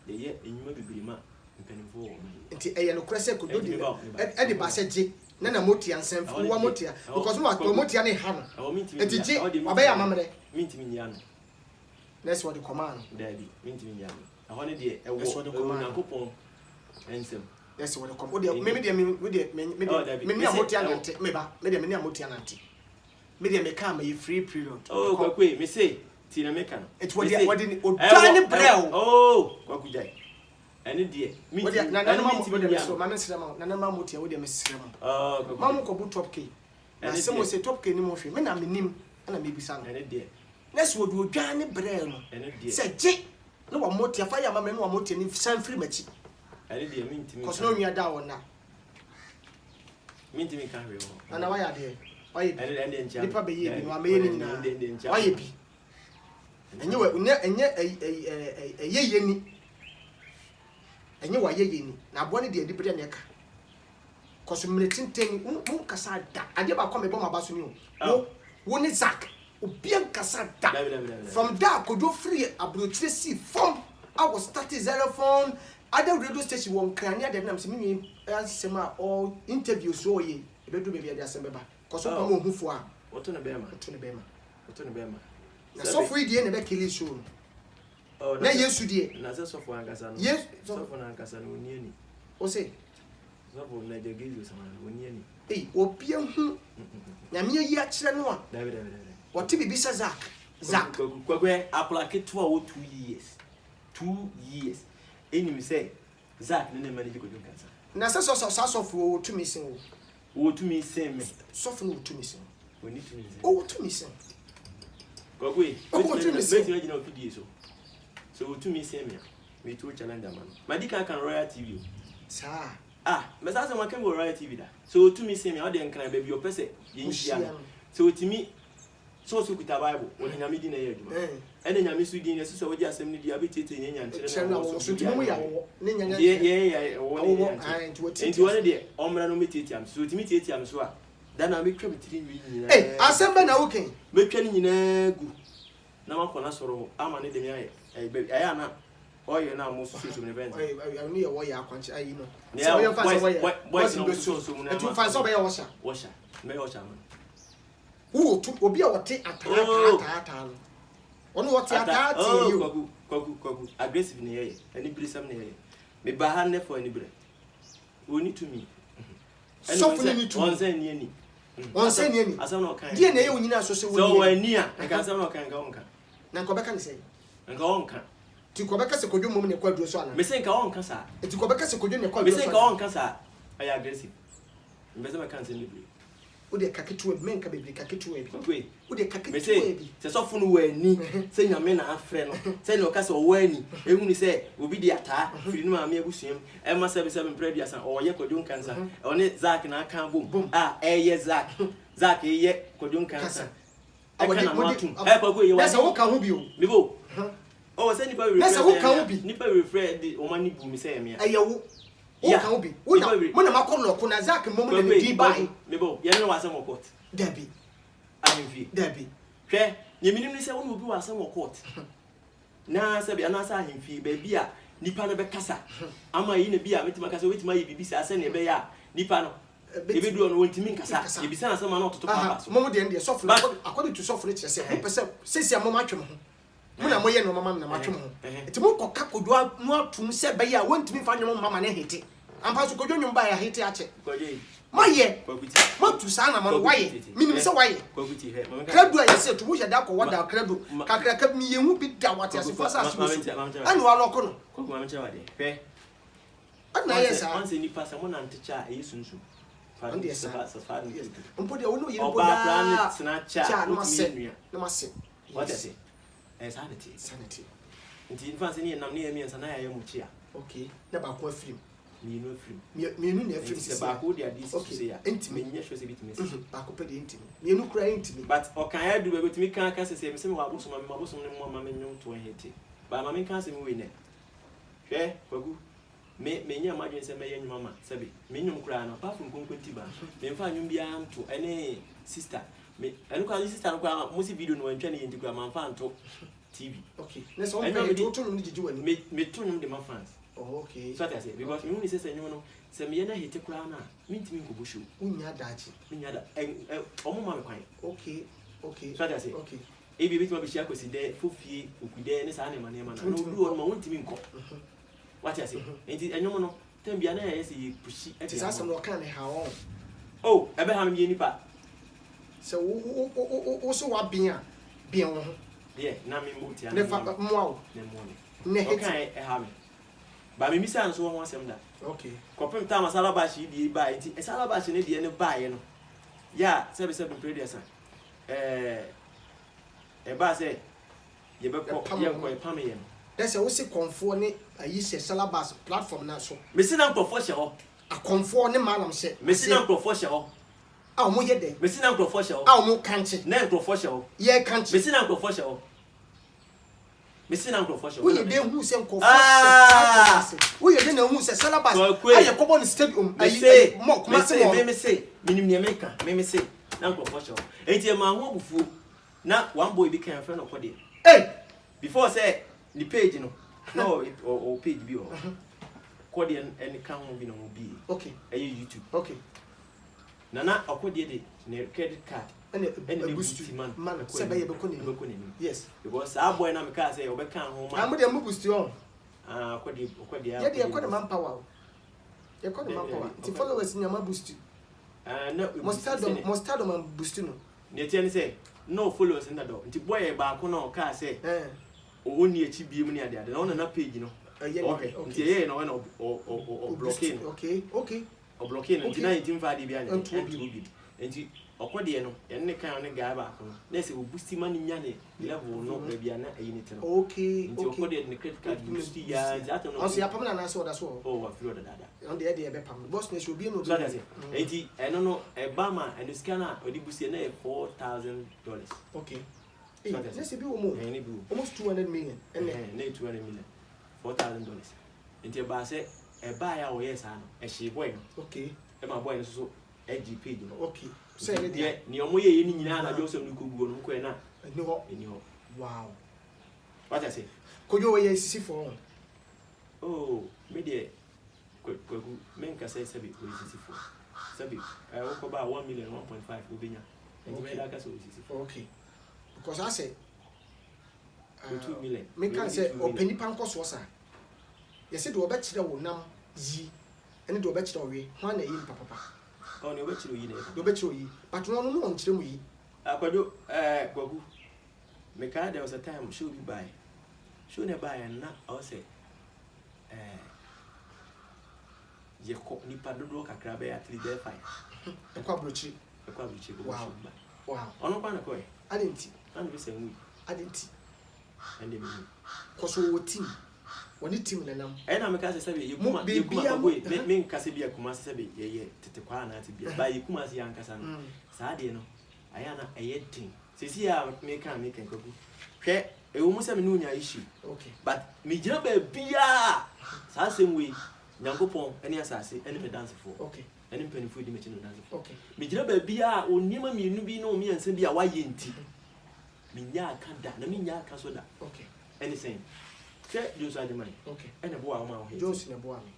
Speaker 1: ye enwuma bibirima mpanimfo wo
Speaker 2: nti eye no krese ko dodi e de ba se je na moti ansem fu wa moti because no wa moti ne ha no nti je obe ya mamre
Speaker 1: minti nya no
Speaker 2: that's what the command
Speaker 1: daddy minti nya no aho ne de e wo nakopon ensem
Speaker 2: that's what the command me me moti anante me ba me de moti anante media me come a free period.
Speaker 1: Oh, kwakwe, me say, tina me can.
Speaker 2: It was what in Odani Brel.
Speaker 1: Oh, kwakujai. Any dear. Me,
Speaker 2: Mamma Srama, Nana Mutia with them. Oh, Mamma Kobu top key. And someone say top key no more. Men I mean him, and I may be son.
Speaker 1: And a dear.
Speaker 2: That's what Odani Brel. And a dear. Said Jake. No one motia fire, mamma, no one motia, if San Free Match. And a dear mean to me. Because no, you are down now. Mean to me, can't real. And why are they? Why nipa be ye bi no ameye ni na why bi enye wa ye ni enye wa ye ni na abo ne de dibede na ka koso mretinten mun kasa da ade ba kwa me bo ma baso ni o wo ni Zak obian kasa da from that kodo free abrochire si from I was starting xylophone other radio station won krania de nam se me asema all interviews so ye ebedu be bia de asem ba koso pa mo hufo a
Speaker 1: oto ne bema
Speaker 2: na so free die ne be kill show oh na Yesu die
Speaker 1: na se so fo ankasa no
Speaker 2: yes
Speaker 1: so fo na ankasa no oni ani
Speaker 2: o se
Speaker 1: so fo na de gezo sama oni ani
Speaker 2: obi hu na me yi a kire no a
Speaker 1: david
Speaker 2: what be say Zak
Speaker 1: kwakwe aplake to a 2 years enim say Zak ne manage ko kansa
Speaker 2: na se so fo to me sin
Speaker 1: wo to me sen me
Speaker 2: so fo no to me sin
Speaker 1: we need to me sen
Speaker 2: oh to me sin
Speaker 1: kwakwe me na video so wo to me sen me to challenge man madika kan Royal TV
Speaker 2: sa
Speaker 1: me sa se wakan Royal TV da so wo to me sen me o de nkran ba bi o pese ye nhia so timi so kuta Bible wo nyame di na ye aduma ene nyame su di ne so wo di asem ni di abetete nyanya ntere
Speaker 2: na wo so timi mu ya wo ne nyanya
Speaker 1: ye wo enti wo ne de omra no metete am so timi tete am so a da na me twa bitiri nwi nyina
Speaker 2: asem be na wo ken
Speaker 1: me twa ni nyina gu na makona soro ama ne de me aye na oye na mo so ne bent
Speaker 2: ni ye wo ya akwanche ayi no
Speaker 1: so
Speaker 2: yo fa so wo ya
Speaker 1: boys no so
Speaker 2: na tu fa so be ya
Speaker 1: washa me washa man
Speaker 2: wo tu obi a wote atata no ono wote atata you
Speaker 1: kwaku aggressive ne ye ani brisam ne ye me ba ha ne for ani bre oni to me
Speaker 2: so fu ni to
Speaker 1: onsen ni ani asam no kan
Speaker 2: die na ye onyina so se wo
Speaker 1: so wani a nka asam no kan ga onka
Speaker 2: na ko beka ne sei
Speaker 1: nka onka
Speaker 2: ti ko beka se kodwo mom ne kwaduro so ana
Speaker 1: me se nka onka sa
Speaker 2: ti ko beka se kodwo ne kwaduro so
Speaker 1: me se nka onka sa ay aggressive me se ma kan se ni bre
Speaker 2: wo de kaketu men ka bebri kaketu bi wo de kaketu bi
Speaker 1: se so fu no wani se nyame na afre no se no ka se o wani ehu ni se obi di ata firi no ma me abusuam e ma se be se me dia san o ye kodun kansa o ne Zak na kan bom ye Zak ye kodun kansa e kana no atum e kwa go ye wa
Speaker 2: na se wo ka ho bi o
Speaker 1: me bo Oh, say nipa we refer. Nipa we refer the omani bu mi say me.
Speaker 2: Ayewo. O kan obi. Wo na makolo ko na Zak mom na di bai.
Speaker 1: Me bo, ye no wasem wo court.
Speaker 2: Dabi.
Speaker 1: Ahemfie.
Speaker 2: Dabi.
Speaker 1: Hwe, ye minim ni say wo no obi wasem wo court. Na say be na say ahemfie ba bia nipa no be kasa. Ama yi na bia metima kasa wetima yi bibi say na be ya nipa no. Ebe du on wontimi nkasa. E bisa na say ma na ototo papa so.
Speaker 2: Mom de sofre according to sofre che say person sesi amom atwem ho. Muna moye no mama na matwem ho. Enti mo koka kodua no atum se be ya wontimi fa nwom mama na hete. Ampa so kodwo nwom ba ya hete ache. Maye. Matu sa na man waye. Minim se waye. Kradu a yese to mo hye da ko wada kradu. Kakra ka mi yehu bi da wate asefo sa so. Anu alo ko no.
Speaker 1: Kokuma me chewa de. Hwe.
Speaker 2: Ana yesa.
Speaker 1: Once ni pass mo na ntecha e sunsun.
Speaker 2: Andi yesa. Mpo de wono yiri
Speaker 1: boda. Oba plan snatcha.
Speaker 2: Cha no mase.
Speaker 1: What is it? Sanity. Nti infancy ni nam ne emi nsa na ya muchia.
Speaker 2: Okay. Na ba ko afrim.
Speaker 1: Me no afrim.
Speaker 2: Me no na afrim
Speaker 1: se ba ko dia dis say ya.
Speaker 2: Intimi
Speaker 1: nya hwe se bitimi.
Speaker 2: Ba ko pe de intimi. Me no kura intimi.
Speaker 1: But okan ya du be bitimi kan se me se me wa bosom me mabosom ne mo ma me nyum to hete. Ba ma me kan se me we ne. Hwe kwagu. Me nya ma dwen se me ye nyuma ma sabi. Me nyum kura na pa fu nkonkonti ba. Me mfa nyum bia nto ene sister. Me enu kwa sister no kwa mo si video no antwa ne yenti kwa ma mfa nto TV.
Speaker 2: Okay. Let's all pay to no jiju ani.
Speaker 1: Me to nyum de ma fans.
Speaker 2: Oh, okay.
Speaker 1: So that I say because me only say nyum no se me na hete kura na me ntimi nkobo show.
Speaker 2: Unya daji.
Speaker 1: Unya da omo ma me kwan.
Speaker 2: Okay. Okay.
Speaker 1: So that I say.
Speaker 2: Okay.
Speaker 1: E bi bitima bi shia kwesi de fofie okude ne sa ne ma na. No du on ma wontimi nko. What I say. Enti nyum no tem bia na yesi ye pushi.
Speaker 2: It is asem no kan ha on.
Speaker 1: Oh, ebe ha me nipa.
Speaker 2: So wo so wa bian wo ho.
Speaker 1: Yeah, na me mbuti
Speaker 2: ne fa moa
Speaker 1: ne mo
Speaker 2: ne hit
Speaker 1: okay ha me ba me misa nso ho asem da.
Speaker 2: Okay.
Speaker 1: Kopem ta masala ba shi die ba enti esala ba shi ne die ne ba ye no ya sebe previous ba say ye be ko ye ko e pam ye no
Speaker 2: that's wo se konfo ne ayi se salabas platform na so
Speaker 1: me si na nkofo hye ho
Speaker 2: a konfo ne malam se
Speaker 1: me si na nkofo hye ho
Speaker 2: a mo ye de
Speaker 1: me si na nkofo hye ho
Speaker 2: a mo kanche
Speaker 1: na nkofo hye ho
Speaker 2: ye kanche
Speaker 1: me si na nkofo hye ho me si na nkofo hye ho
Speaker 2: wo ye de hu se nkofo se wo ye de na hu se salabas aye kobo ni stadium ayi mo kuma se mo
Speaker 1: me say minim ne meka me say na nkofo hye ho enti e ma ho obufu na one boy be kan friend okode before say the page no or page bi o kodi en kan ho bi no bi
Speaker 2: okay
Speaker 1: YouTube
Speaker 2: okay
Speaker 1: nana akodi de ne credit card
Speaker 2: and boost man say be ko ni yes
Speaker 1: because our boy na me ka say obe kan ho
Speaker 2: man am dey boost on
Speaker 1: akodi
Speaker 2: ya dey akodi man power ya akodi man power ti followers ni am boost
Speaker 1: no
Speaker 2: mustard man boost no
Speaker 1: ne tie ni say no followers in that door nti boy ba ko na ka say o ni echi biem ni ade na ona na page no okay nti ye na ona o blocking
Speaker 2: okay
Speaker 1: o blocking nti na nti mfa de bia nti nti okode no enne kan ne ga ba ko na se o boost man nya ne level no ba bia na ayi ne te no
Speaker 2: okay
Speaker 1: nti okode ne credit card boost ya that no
Speaker 2: o se apam na so da so
Speaker 1: wa feel that
Speaker 2: on the dey be pam boss na so bi no
Speaker 1: so that's it nti eno no e ba ma and scanner o di boost na $4,000
Speaker 2: okay let's say be almost 200 million and
Speaker 1: $200 million $4,000 nti ba say e ba ya wo yes ano e she boy
Speaker 2: okay
Speaker 1: e ma boy no so edgy page no
Speaker 2: okay say
Speaker 1: ni omo ye ni nyina na Joseph no koguo no ko na
Speaker 2: ni ho wow
Speaker 1: what I say
Speaker 2: kojo we yes for
Speaker 1: oh me de kogu men ka say sabi ko yes for sabi o ko ba 1 million 1.5 obenya nti me da ka so yes for
Speaker 2: okay because I say
Speaker 1: 2 million
Speaker 2: me can say openi panko so sa yes do obekire wo nam yi ene do obekire we ho na yi papa
Speaker 1: oh ne obekire yi na
Speaker 2: do obekire yi but no no on kire mu yi
Speaker 1: akwajo gogu me ka there was a time show be buy show ne buy na o say ye ko ni pa dodo kakra be at 3.5
Speaker 2: e kwa brochi wow
Speaker 1: ono kwa na ko e
Speaker 2: adenti
Speaker 1: and be say we
Speaker 2: adenti
Speaker 1: and me
Speaker 2: koso wo team woni team na nam
Speaker 1: e na me ka say sabe yekuma boy me nka say bia kuma say sabe ye tete kwa na ati bia ba yekuma say yankasa no saa de no aya na eye tin sisi ya me kan kogu hwe e wo musa me no nya issue
Speaker 2: okay
Speaker 1: but me gina ba bia sa same way nyankopon ene asase ene pe dance for
Speaker 2: okay
Speaker 1: ene mpani fu di me chino dance for
Speaker 2: okay
Speaker 1: me gina ba bia onima me nu bi na o me yansa bia wa ye nti me nya aka da na me nya aka so da
Speaker 2: okay
Speaker 1: anything say Jones Adimai
Speaker 2: okay
Speaker 1: ene bo a ma ho
Speaker 2: Jones ne bo a me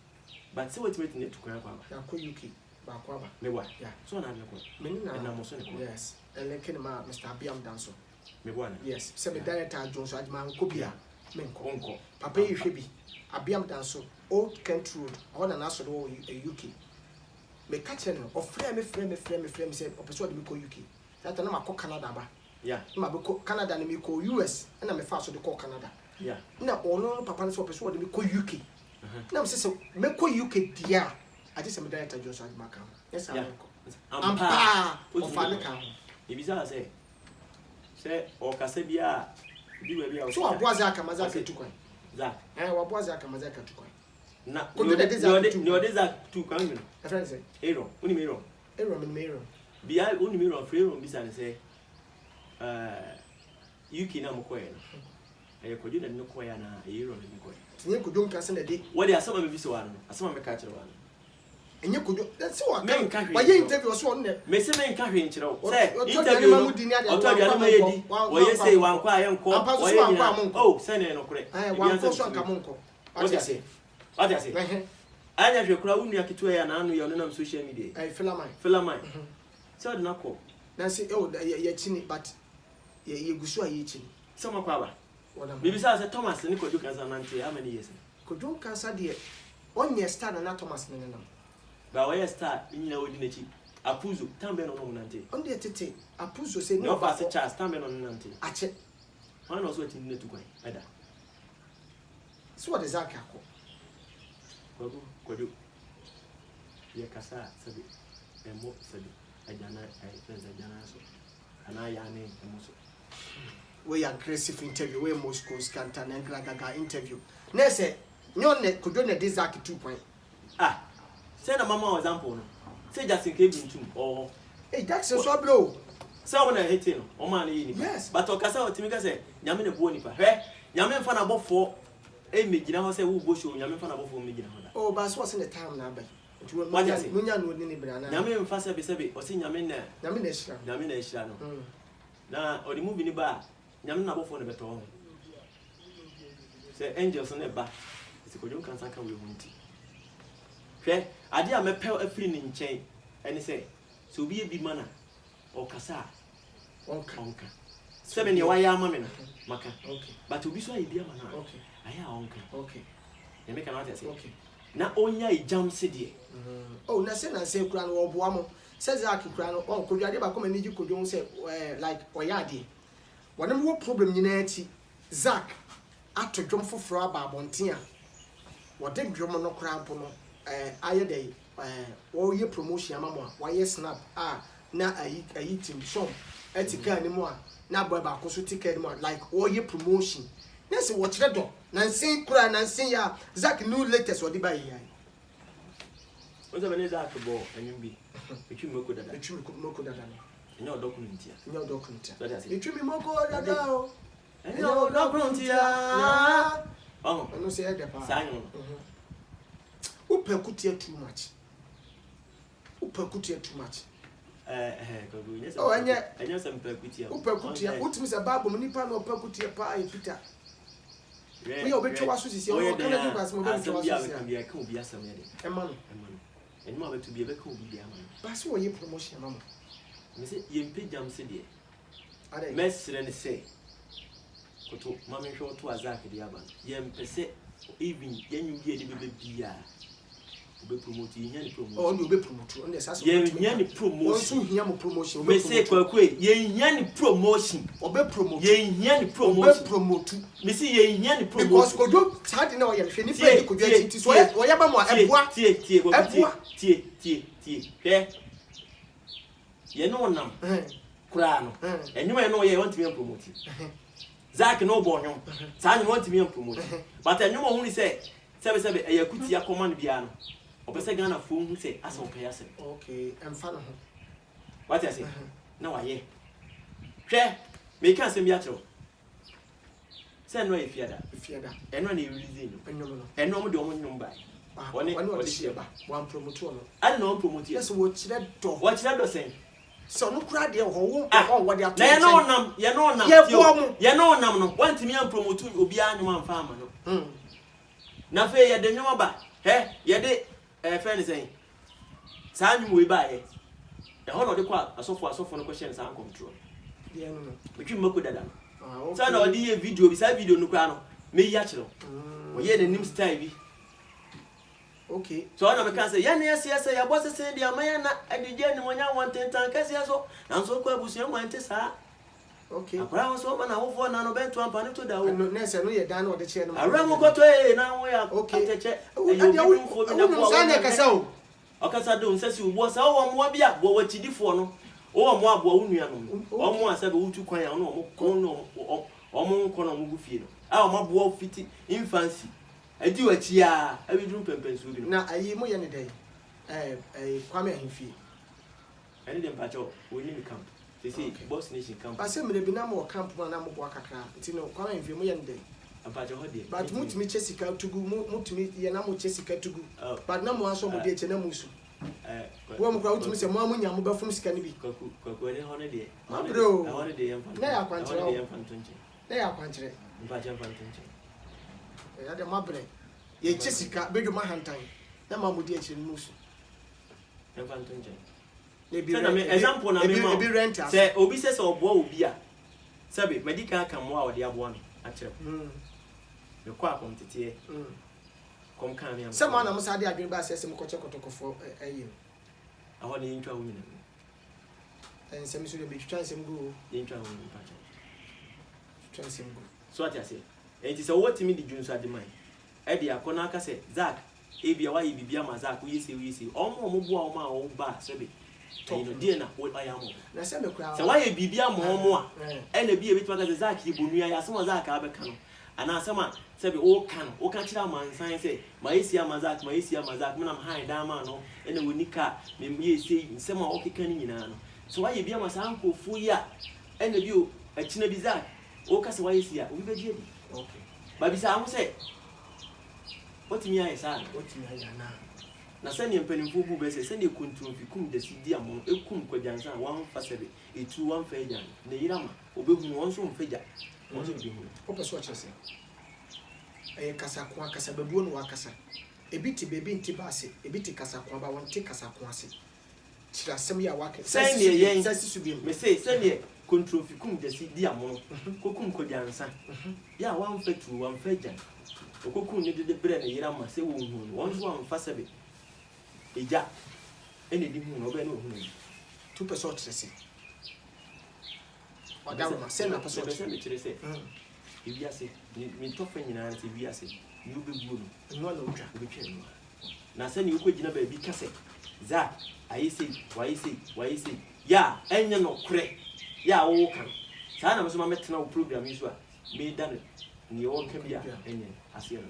Speaker 1: but say what me to kwan kwa ba
Speaker 2: ya ko UK ba kwa ba
Speaker 1: me wa
Speaker 2: yeah
Speaker 1: so na me ko
Speaker 2: me ni na
Speaker 1: mo so ne ko
Speaker 2: yes ele ken ma Mr. Abiam Danso
Speaker 1: me bo na
Speaker 2: yes say me director Jones Adimai ko bia me
Speaker 1: nko
Speaker 2: papa yi hwe bi Abiam Danso Old Kent Road on na so do UK me catch no of frame me say opeso de me ko UK that na ma ko Canada ba
Speaker 1: yeah
Speaker 2: ma be ko Canada na me ko US na me fa so de ko Canada
Speaker 1: yeah
Speaker 2: na ono papa no so opeso de me ko UK na me say me ko UK dia I just am director Jones Adimai kan yes I ko ampa o fa ne kan
Speaker 1: e bisa say o kasa bia bi wa bia o
Speaker 2: so aboaze aka mazaka tukwan
Speaker 1: za
Speaker 2: waboaze aka mazaka tukwan
Speaker 1: na
Speaker 2: kodo de
Speaker 1: za tu kan mi
Speaker 2: na friend say
Speaker 1: ero uni mi ero bia uni mi ero frero bisa ne say UK na mko ya e kodo de no koya na ero ne mko
Speaker 2: tinye kodo nka se na de
Speaker 1: what dey asama me bisa wa no asama me ka kire wa no
Speaker 2: enye kodo that's what wa ye interview so on ne
Speaker 1: me se me nka hwe nkire o say interview no oto dia ma yedi wo ye say wan kwa ye nko wo ye ni oh say ne no kure
Speaker 2: wan ko so nka monko
Speaker 1: what you say anya hwe kura wunu akitu ya na anu ya no na social media filamai so de nako
Speaker 2: na say oh ye chini but ye gusu a ye chini
Speaker 1: sama kwa ba bibi sa say Thomas ni kojo kansa nante how many years
Speaker 2: kojo kansa de onye star na Thomas ne na
Speaker 1: ba wa star nyina wodi na chi apuzo tambe no no nante
Speaker 2: on de tete apuzo say
Speaker 1: no fa se Charles tambe no nante
Speaker 2: ache
Speaker 1: wan no so tin na tukwan ada
Speaker 2: so what is that akọ
Speaker 1: kojo ye kasa sabi emo sabi ajana ai friends ajana so ana ya ne emo so
Speaker 2: we aggressive interview we Moscow Scanta na Gaga interview na say nyone kojo na de Zak 2 point
Speaker 1: say na mama example no say Jackson Kebintum oh
Speaker 2: Jackson so bro
Speaker 1: say wona hete no o ma na yi ni
Speaker 2: yes
Speaker 1: but o kasa o timi ka say nyame na buo nipa hwe nyame mfa na bofo megina ho say wo bo show nyame mfa na bofo megina ho da
Speaker 2: oh but so what's in the time na ba munya no ni brana
Speaker 1: nyame mfa sebe o say nyame na hira no na o di movie ni ba nyame na bofo ne beto ho say angels na ba se ko jom kan sanka we hunti hwe ade a mepel afiri ni nchen ene say so obi e bi mana o kasa onka sebe ni wa ya mama na maka
Speaker 2: okay
Speaker 1: but obi so ayi bi ama na
Speaker 2: okay
Speaker 1: aya onka
Speaker 2: okay
Speaker 1: e make na what say
Speaker 2: okay
Speaker 1: na onya ijam se de
Speaker 2: oh na say kura no oboa mo say Zak kura no on kodwa de ba ko maniji kodwo say like oyade wonem wo problem nyina ati Zak ato dwom foforo aba abonten a wode dwom no kura mpo no aye dey wo ye promotion ama mo a wo ye snap na ayi team shop etika ni mo a na boy ba ko so ticket mo like wo ye promotion na say wo kire do na nsin kura na nsin ya Zak new latest wo di ba yi
Speaker 1: o se bene Zak bo anyum bi etwi moko dada
Speaker 2: no
Speaker 1: enyo document ya
Speaker 2: etwi moko dada o
Speaker 1: enyo document ya oh
Speaker 2: no say e de pa
Speaker 1: sanyo
Speaker 2: upakutia too much
Speaker 1: kogu yes
Speaker 2: oh
Speaker 1: enyo sem
Speaker 2: upakutia utimi se babo mnipa no upakutia pa epita we obetwa waso sisi o kana de kwasmo obetwa waso sisi
Speaker 1: ya ka obi asam ya de
Speaker 2: emano
Speaker 1: enyo abetu bi ebe ka obi de amano
Speaker 2: basi wo ye promotion mama
Speaker 1: me se ye mpejam se de
Speaker 2: ade
Speaker 1: mesre ne se koto mama hwe oto Zak de aba ye mpese even yenyu bi ede bebe bia obe promote yin yan promote
Speaker 2: oh no obe promote on the sasa
Speaker 1: ye yan promotion
Speaker 2: won so hia mo promotion
Speaker 1: me say kwakwe ye yan promotion
Speaker 2: obe promote
Speaker 1: ye yan promotion
Speaker 2: obe promote
Speaker 1: me say ye yan promotion
Speaker 2: because kodo sadi na o ye hwe ni pe kodo ati so o ye ba mo eboa
Speaker 1: tie hwe ye no nam kura no enyuma ye no ye want me promote Zak no bo nyom sa nyom want me promote but enyuma hu ni say sebe eyakuti akoma no bia no obese Ghana fo hu say asa opaya se
Speaker 2: okay emfa no ho
Speaker 1: what you say na wa ye hwe me kan se bia chero Send no if yada. And when you release and no the woman by. One share one promoter. I know promote yes, watch that door. Watch that door saying. So no cry there or what they are saying. You know, no, one to me and promote will be one farmer. Na fe ye de nyoma ba ye de friend saying sa nyu we ba ye e ho no de kwa asofo no question sa control ye no betwi mako dada so na odi ye video bi sa video no kwa no me yi a kire o ye de nim style bi okay so na me kan say ya na yes ya boss say dia man na adije ni wonya wontentan kase so na so kwa busu wonte sa okay akra won so ma na wo fo na no bento ampane to da wo
Speaker 2: no say no ye dan no de che no
Speaker 1: ara mo ko to e na wo ya
Speaker 2: okay
Speaker 1: teche
Speaker 2: ade wo na ko sa na kasa o
Speaker 1: akasa do nse si wo sa wo mo bia wo wachidifo no wo mo abo wo nua no o mo asabe wo tu kwan ya no mo kon no o mo kon no mo gu fie no a o mo abo fiti infancy adi wachi a abidru pempensu bi no
Speaker 2: na ayi mo ye ne dai kwame ahimfie
Speaker 1: ani dem pacho wo ni camp see boss nation camp
Speaker 2: ba se me bi na mo camp na mo bo akakra nti no kwame ahimfie mo ye ne dai
Speaker 1: apacho ho de
Speaker 2: but mutumi chesika tugu mutumi ye na mo chesika tugu but na mo aso mo de che na mo su wo mo kwa mutumi se mo amunya mo bafum sika ni bi
Speaker 1: kwaku ne ho ne de
Speaker 2: bro
Speaker 1: ho ne de yamfa
Speaker 2: na ya kwanchire
Speaker 1: ho ne de yamfa ntonche
Speaker 2: na ya kwanchire
Speaker 1: mpacho yamfa ntonche
Speaker 2: ya de mabre ye chesika bedo mahantan na ma mo de che no su
Speaker 1: yamfa ntonche
Speaker 2: example na me
Speaker 1: say obi say obo obi a sabe medical kan mo a ode abo no a kire me kwa akontete kom kan me am
Speaker 2: say man na mo sa de adwen ba say mo koche kotokofo ayi
Speaker 1: aho ne ntwa wo nyina
Speaker 2: say me so de be twa nsem go
Speaker 1: ntwa wo nyina pacho
Speaker 2: twa nsem go
Speaker 1: so ati ase enti say what me di junso ade man e de akona aka say Zak ebia wa yibibia ma Zak wo yesi omo bo a omo a wo ba sabe you know dia na wo aya mo
Speaker 2: na say me kwa
Speaker 1: say wa ye bibia mo omo a e na bi e bitwa ka Zak ibonua ya so Zak abeka no ana asema sabe o kan kira mansan say ma yesi ama Zak me na am han da ma no e na wonika me yesi nsema o keka ni nyina no so wa ye bia ma san kofu ya e na bi o akina bi Zak o ka se wa yesi a obi be die bi okay ba bi sa am say otimi aye sa
Speaker 2: otimi aye
Speaker 1: na sani mpanimfo bu be se ne kontrol fikum de sidi amon ekum kwajansa wan fasabe etu wan faja ne yirama obehunu won so mfaja won so behunu
Speaker 2: o peso chese kasa kwa kasa bebuo no wakasa ebiti bebe nti baase ebiti kasa kwa ba won ti kasa kwa ase kira sem ya waka
Speaker 1: sani yen sasi su bi me say sani kontrol fikum de sidi amon kokum kwajansa ya wan fatu wan faja okokun ne de bre ne yirama se won hunu won so wan fasabe eja ene di hu no be no hu no
Speaker 2: 2% trese wadama ma se na peso
Speaker 1: se me trese ibiase mi tofa nyina na se ibiase ni obeguo
Speaker 2: no no twa
Speaker 1: obetwa no na se ni ukogina ba bi kase za ayese ya enye no kure ya wo kan sa na me so ma metena wo program yi so a me dan ni wo ka bia enye ase no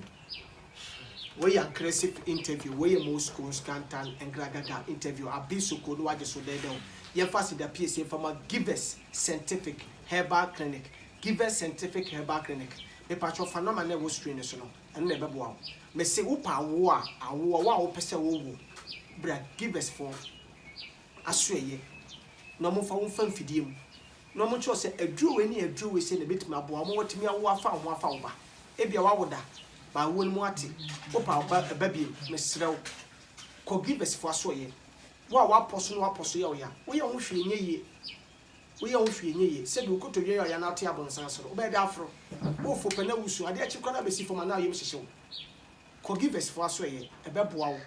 Speaker 2: we aggressive interview we most schools can't and gragaga interview abisuko no waje so dey down ye fast the PSA from Givers Scientific Herbal Clinic me patcho phenomenon na wo strain so no eno na bebo awo me se wo pa wo a awo wo pese wo bra Givers for asoye no mo fa wo fa mfidie mu no mo cho se aduro we ni aduro we se na betima abo mo watimi awo afa wo ba ebia wa woda ba won mu ate opa ba bi mesrew ko Givers for asoye wa poso ye oya wo ye ho hwe nye ye se bi koto ye ya na ate abonsan soro oba da afro wo fo pena wusu ade achi kwana besi fo ma na ye mhyehyɛ ko Givers for asoye ebeboa wo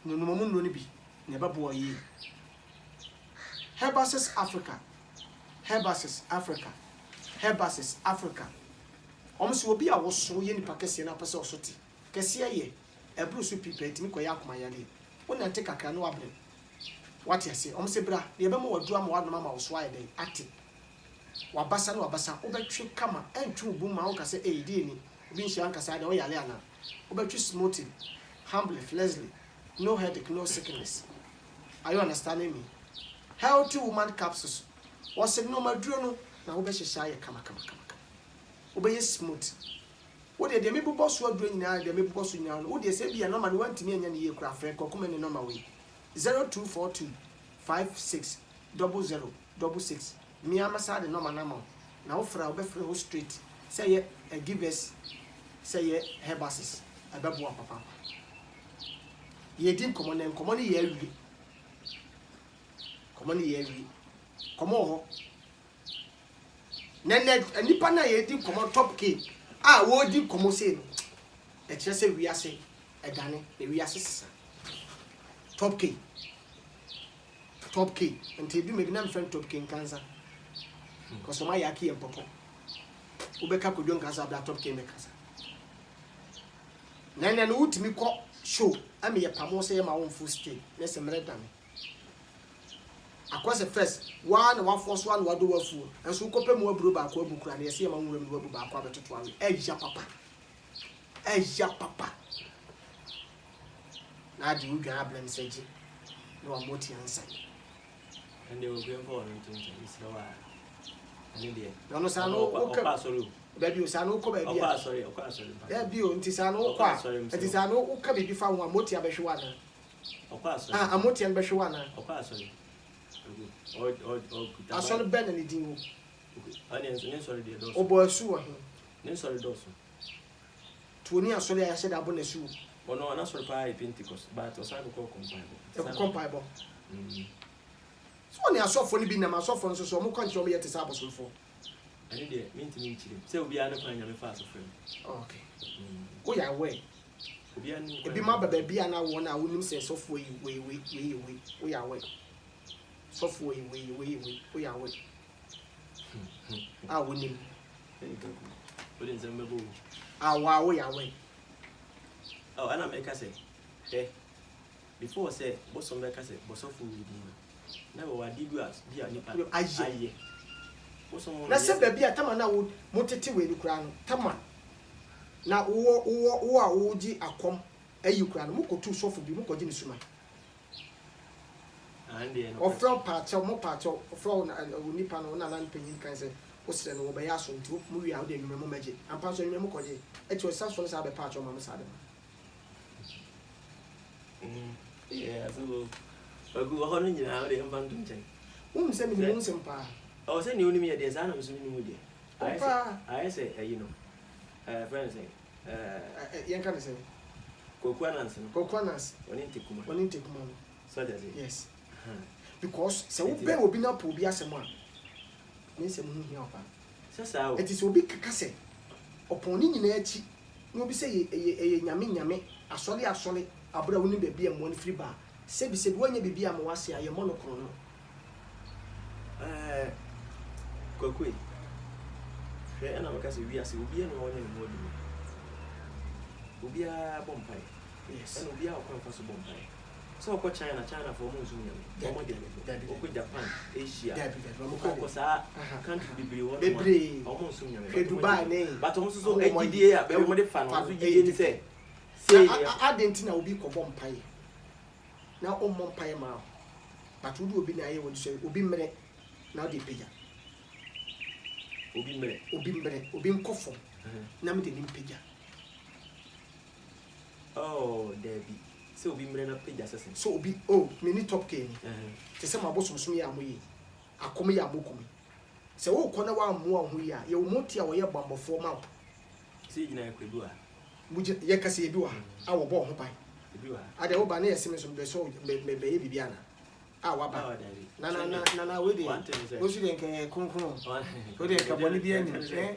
Speaker 2: nunumu nno ni bi na ebeboa ye Herbasis Africa omso obi a wo so ye nipa kese na pese osoti kese ye ebru so pipe timi koya akoma yale wona te kakra no abre wati ase omse bra ye be mo wadu ama wadu mama wo so aye den ate wabasa obetwe kama entwe bu ma wo kase di ni obi nhia nkasa de wo yale ana obetwe smoothing humbly fleshly no headache no sickness are you understanding me healthy woman capsules was no maduro no na wo be hyehyɛ aye kama obeye smooth What the maybe boss were doing now, the maybe boss in now. Would they say be a normal 1 to me and your craft friend or come in a normal way? 0242 56 0066. Me, I'm a sad and normal number. Now for our Beffrey Street, say a give us, say her buses, a babu papa. Ye didn't come on and come on here. Come on here. Come on. Nene, and Nipana ye didn't come on top key. Ah, what did come say? A chess we are saying, a Danny, we are sister. Top key. Top key. Until you make them friend top king cancer. Because my yaki and papa. Ubeka could don't cancer black top king cancer. Nene and wood me call show. I mean, a pamose my own full state. Let's a minute. Across the first one force one do a fool, and so copy more blue back or book and see among women will back over to one. Asia papa. Asia papa. Now do you grab and say, no, I'm what you answer.
Speaker 1: And they will be important to no,
Speaker 2: no, no, baby, Sano, sorry, there be on Tisano, it is an old cabby before one motia Beshuana. Ah, a motian Beshuana. I saw the bed and it didn't. Oh, boy, sewer him.
Speaker 1: No, sorry, Dawson.
Speaker 2: 20 years I said I want a shoe.
Speaker 1: Oh, no, not sorry, Pentecost, but I saw the
Speaker 2: compatible. So, when I saw for being a mass of phones, so more control me at the Sabbath for.
Speaker 1: I need it, mean to meet him. So we are not finding a fast friend.
Speaker 2: Okay. We are away. If be my baby, and I want, I wouldn't say so for we are away. So for we are away. I wouldn't.
Speaker 1: Wouldn't some boo.
Speaker 2: Ah, we are away.
Speaker 1: Oh, and I make us say, hey, before I said, what's some make us say, what's so food? Never what did you ask? Be a nipper. I na se baby atama na wo motete we nukura no tama na wo a wo gi akom ayi kura no mokotu sofo bi mokogi ni suma ande no
Speaker 2: ofro pacho mo pacho ofro na nipa no na nan panyin kan se wo sere no wo be ya so nti mo wi a wo de nwume mo maje ampa so nwume mo koje e ti o sa so sa be pacho ma mo sa de
Speaker 1: yeah so ogu ho no nyina wo de mban dum chen
Speaker 2: se mi mo nsem pa.
Speaker 1: Oh, say you me there's an amazing I say, you know, friends say,
Speaker 2: young can say,
Speaker 1: Coquanas,
Speaker 2: when you take money.
Speaker 1: So does it?
Speaker 2: Yes. Because so will be not to be as a man. Miss a moon here. So it is will be casse. Upon in echi, no be say a yammy, a solid, a brown baby and one free bar. Say, said when you be a moasia, a monochrono.
Speaker 1: Kokwe. Hwe na maka se wiase obi na wonye ne modi. Obi a bompai.
Speaker 2: Yes.
Speaker 1: And obi a okwanfa so bompai. So ko China for mo nzu nyame. Omo de ko Japan, Asia. Ko sa country bibiri won.
Speaker 2: Bibiri.
Speaker 1: Omo nzu nyame.
Speaker 2: Ke Dubai ne.
Speaker 1: But omo so egidie a be mo de fa no so gidie ni se. Say
Speaker 2: adentina obi ko bompai. Na o bompai ma. But would obi na ye won so obi mere na de peja. Obi mbere obi nkofo na me de nimpeja.
Speaker 1: Oh Debbie, so obi mbere na peja sesen.
Speaker 2: So obi me ni top king te se ma bosomsom ya amoyi akom ya abokum se wo kɔ na wa amoa ho ya ye wo moti a wo ye bambofo ma
Speaker 1: se gina ekwedu a
Speaker 2: muje ye kase ebi wa a wo bɔ ho ban
Speaker 1: ebi wa
Speaker 2: ade wo ba na yeseme so be so be ye bibia na a wa ba na we de wo su de nke kunkun wo de ka boni bi ani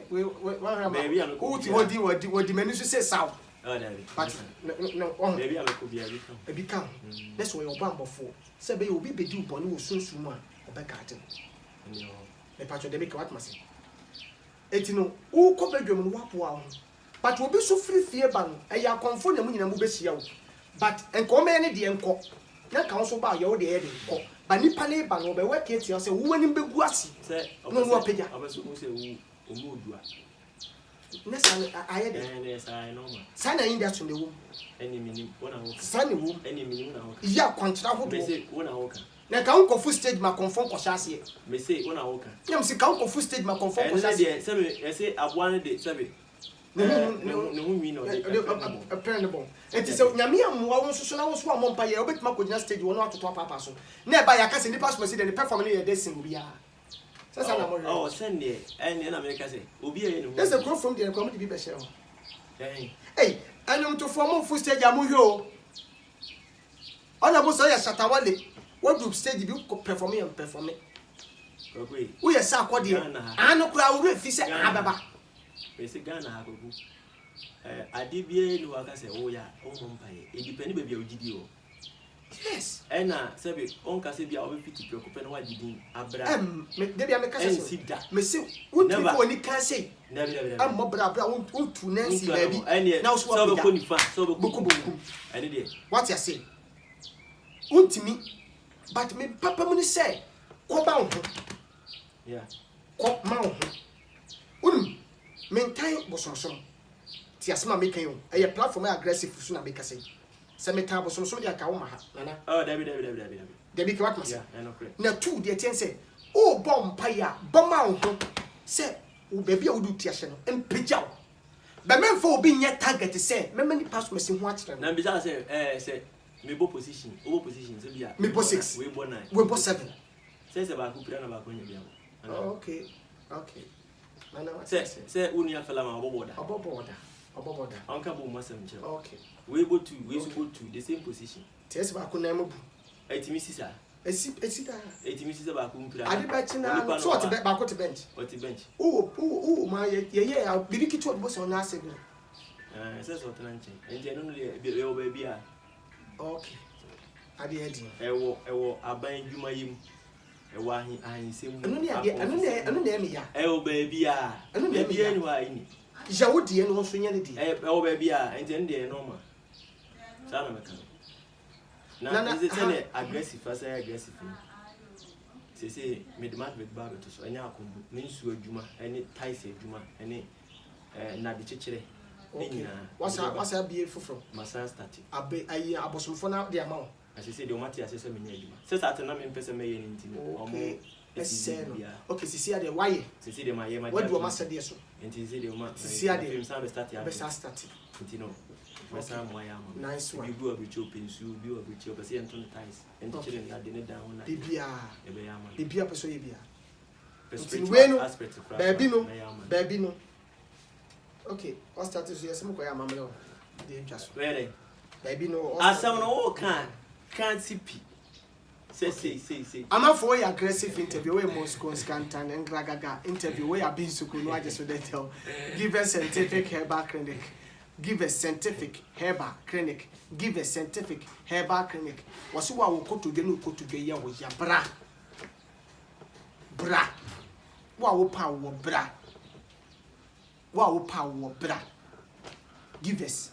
Speaker 2: we wa ha ma wo ti wodi mani so se saw but no
Speaker 1: baby am ko bia
Speaker 2: bi kan let's we obambofo se be obi bedi uboni wo sunsun mu a obeka ate me patcho de make what must eti no wo ko bedwam no wapo a ho but obi so free fie ba no e ya konfo na mu nyina mu behia wo but enko me ne de enko na ka so ba ye wo de ye de enko ba nipa ne ba no be work it say wo ani begu ase
Speaker 1: se
Speaker 2: no no apega
Speaker 1: abaso mu se wo omodua
Speaker 2: nessa aye de
Speaker 1: yes I know ma
Speaker 2: sana india to the womb
Speaker 1: any minim wona wo
Speaker 2: sana womb
Speaker 1: any minim na wo
Speaker 2: ya kwantra ho do
Speaker 1: me say wona wo ka
Speaker 2: na ka unko full stage ma confirm ko shase
Speaker 1: me say wona wo ka
Speaker 2: nyam si ka unko full stage ma confirm ko shase
Speaker 1: say se me say aboa ne de se be no win no
Speaker 2: apparentable it is nyame amwa won so na wo so amompa ye obetima ko gina stage won atoto papa so na e ba ya ka se nipa so say the perform na dey sing bia sasa na mo
Speaker 1: oh send there and in America say obi e no
Speaker 2: there's a grow from there come to be be share
Speaker 1: hey
Speaker 2: anum to form full stage amuhwe o ona bo so ya Shatawale what group stage bi perform
Speaker 1: okay
Speaker 2: we yes akode anu kura wo refi se ababa
Speaker 1: we say Ghana agogo adibie no aka say wo ya o mompaye e depend be bia ogidi o
Speaker 2: yes
Speaker 1: ena sebe on ka se bia o be fit preoccupy no wagidi abra
Speaker 2: de bia me ka se me se wo tu ko ni ka say
Speaker 1: never
Speaker 2: mo bra wo tu nancy baby
Speaker 1: now so be ko ni fa so be ko ene de
Speaker 2: what you say untimi but me papa mu ni say ko ba wo
Speaker 1: yeah
Speaker 2: ko ma wo mentai bosonsom ti asema make you e platform aggressive so na make say se mentai bosonsom dia ka wo ma ha nana
Speaker 1: oh dabi
Speaker 2: ke what must
Speaker 1: yeah I know correct
Speaker 2: na two dia ten say o bom pa ya boma wo ho se wo baby a wo du ti ahye no empejaw be memfa obi nye target say memma ni pass mesi ho akere
Speaker 1: na be say me bo position so bia
Speaker 2: me bo 6
Speaker 1: we bo 9
Speaker 2: we bo 7
Speaker 1: say ba ku pira na ba ko nya bia
Speaker 2: okay
Speaker 1: say unu ya fela ma oboboda
Speaker 2: onka
Speaker 1: bo masam nche
Speaker 2: okay
Speaker 1: we go 2 we go 2 the same position
Speaker 2: tes ba ko na mabu
Speaker 1: etimi sisa
Speaker 2: esida
Speaker 1: etimi sisa ba ko mpira
Speaker 2: ade ba china so ot ba ko te bench ma ye bibi ki to bo so na ase bi
Speaker 1: say so tena nche enje no le o ba bia
Speaker 2: okay ade edi
Speaker 1: ewo aban dwuma yim ewa ahin semu
Speaker 2: anu ne me ya
Speaker 1: o ba bia e bia ni wa ini
Speaker 2: jawudi e no so nya ne di
Speaker 1: o ba bia enje ndie normal sana meka na is it aggressive as aggressive say me the match with Baro to so anya akombu me nsu adwuma ene ties adwuma ene na de chekere
Speaker 2: enya wasa bie foforo
Speaker 1: masa start
Speaker 2: abe ayi abosomfo na de ama
Speaker 1: as say de omati asese me nya adwuma say start na me pese me ye ni ntini omo
Speaker 2: okay sisi ade waye
Speaker 1: sisi de ma ye ma
Speaker 2: wadu ma sade so
Speaker 1: enti sisi de ma
Speaker 2: sisi ade
Speaker 1: film sa be start ya
Speaker 2: be start
Speaker 1: enti no wasa mo ya ma
Speaker 2: nice one
Speaker 1: bi go abi cho pensu bi obi cho pese ento no ties enti chire na de ne down na
Speaker 2: bibia
Speaker 1: e be ya ma
Speaker 2: bibia peso ye bia
Speaker 1: perspective aspect
Speaker 2: baby no okay what status you some ko ya mamle o de ntwaso
Speaker 1: where
Speaker 2: baby no
Speaker 1: asam no o can't see say
Speaker 2: I'm for your aggressive interview where Moscow Scantan and Gragaga interview where I've been so cool no just so they tell give a scientific herbal clinic give a scientific herbal clinic was who will go to the ya with ya bra wow power bra give us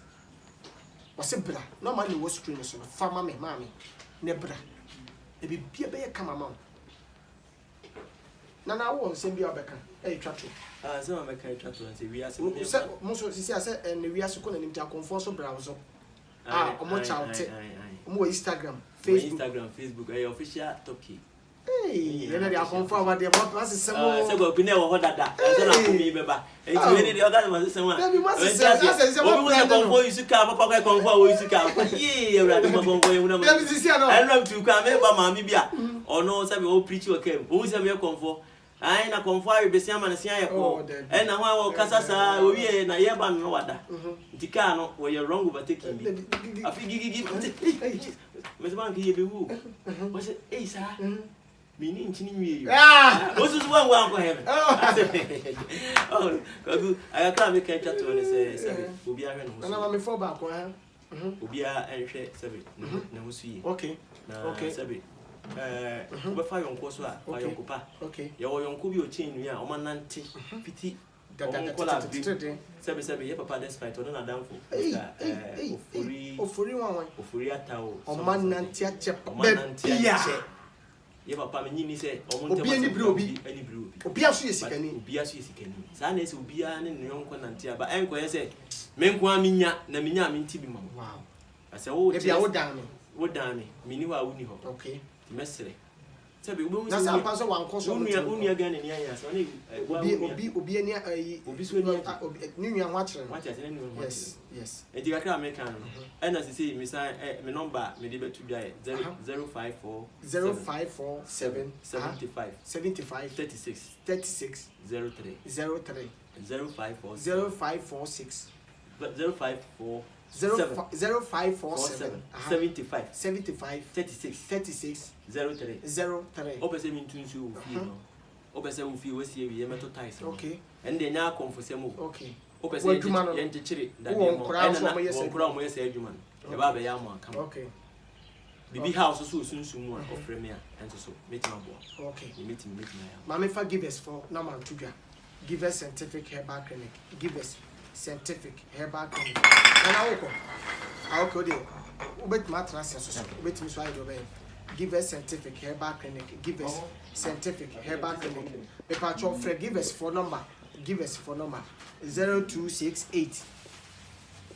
Speaker 2: was a bra no money was screen so farmer me mommy ne bra e be bia come amount na won sem bia obeka e twato
Speaker 1: se ma meka twato and say we are
Speaker 2: mo so sisi ase en we are ko na nim ta konfo so bra so omo chaute omo Instagram
Speaker 1: Facebook official Turkey
Speaker 2: yana dia konfo aba de mo pass sem
Speaker 1: se go bi na wo dada se na ko mi beba e ti we ni oga ma se ma
Speaker 2: se
Speaker 1: mo bi mo konfo isuka papa ko konfo wo isuka ye ewra de mo konfo ye una mo I love to come me ba ma mi bia ono se be o preach o kem o se be konfo ai na konfo ayi be se ama na se aye ko e na ho wo kasa sa o wie na ye ba no wada ntika no wo ye wrong overtaking me afi gigi me se ban ki ye be wu wo se sa mini nchini nwie yo osusu wan ko heaven oh kagu ayaka me kan chato ne se obi ahwe no
Speaker 2: na ma me fo ba ko ha
Speaker 1: obi a enhwe sebe na ho suyi
Speaker 2: okay
Speaker 1: sebe we fa yonko so a fa yonko pa ye wo yonko bi o chin nua o manante piti sebe ye papa despite o na danfo ofuri atawo
Speaker 2: o manante ache
Speaker 1: ye papa me nyini se
Speaker 2: obi ani bri obi aso yesikani
Speaker 1: sa na ese obi a ne nyonko nante aba enko ye se menko aminya na minya aminti bi ma
Speaker 2: wow
Speaker 1: ase wo
Speaker 2: e bia wo dan me
Speaker 1: mini wa wuni ho
Speaker 2: okay
Speaker 1: ti mesre Sabi ube
Speaker 2: na sa ampa so wan koso
Speaker 1: unu ya gane ni anya so na
Speaker 2: obi ani
Speaker 1: obi so ni
Speaker 2: ni nua ho akere
Speaker 1: what ya ni nua ho
Speaker 2: yes yes
Speaker 1: e di kakra American no e na say me say me number me de betu bia 054
Speaker 2: 054
Speaker 1: 75 36 03 0546
Speaker 2: 054
Speaker 1: 0547 75
Speaker 2: 36 03
Speaker 1: obese mi ntunsu ofi no obese ofi wasi ewie meto ties
Speaker 2: okay
Speaker 1: and then na confuse mo
Speaker 2: okay
Speaker 1: obese yenchechire da dem mo kura mo yesa adwuma no e ba be ya mo aka
Speaker 2: okay
Speaker 1: bibi house so sunsun mu a ofre me a enso so metima bo
Speaker 2: okay
Speaker 1: metima ya
Speaker 2: mama forgive us for na man to dwa give us scientific herbal clinic give us scientific herbal clinic na woko okay dey ubet matras so ubet mi so ayo be give us scientific herbal clinic give us scientific herbal clinic me patcho free give us for number 0268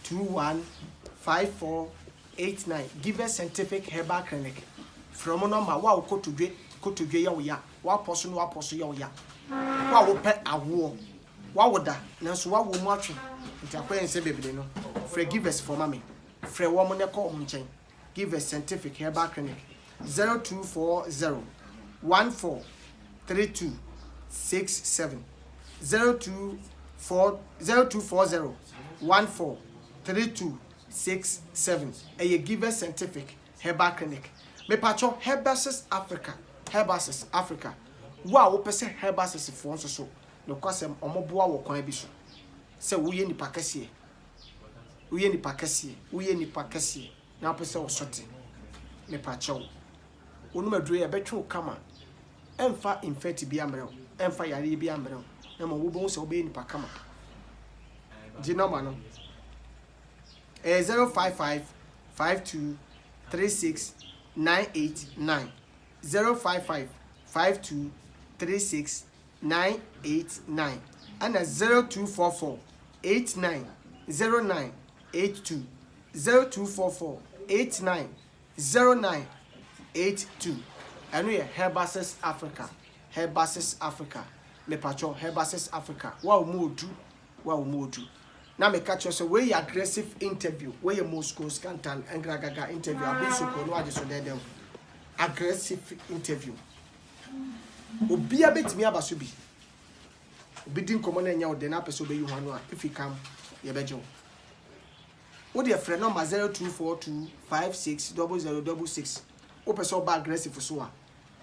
Speaker 2: 215489 give us scientific herbal clinic from number wa ko to dwe ya wo ya wa poso no wa poso ya wo ya wa wo pe awo wa woda nanso wa wo mu atwe nti akwayense bebele no forgive us for mama frɛ wo mo ne ko nchen give us scientific herbal clinic 0240 143267 0240 143267 eye give us scientific herbal clinic me patcho Herbasis Africa wa wo pese Herbasis fo nso so no kwasem omoboa wo kwan bi so se wo ye nipa kase na pese wo sote me patcho onu madure ya betwe kama emfa infect bi amrew emfa yare bi amrew na mo wo bo se wo be nipa kama di number no 055 52 36 989 055 52 36 989 and 0244 89 09 82 0244 89 09 82 and we Herbasis Africa me patcho Herbasis Africa wa mo do na me catch us we aggressive interview we Moscow Scantal and Gragaga interview abiso ko no age so dem aggressive interview obi abetimi abaso bi obi din komo na nya ode na peso be yi ho a if you come ye bejo wo de frɛ number 0242560066 wo peso ba aggressive so a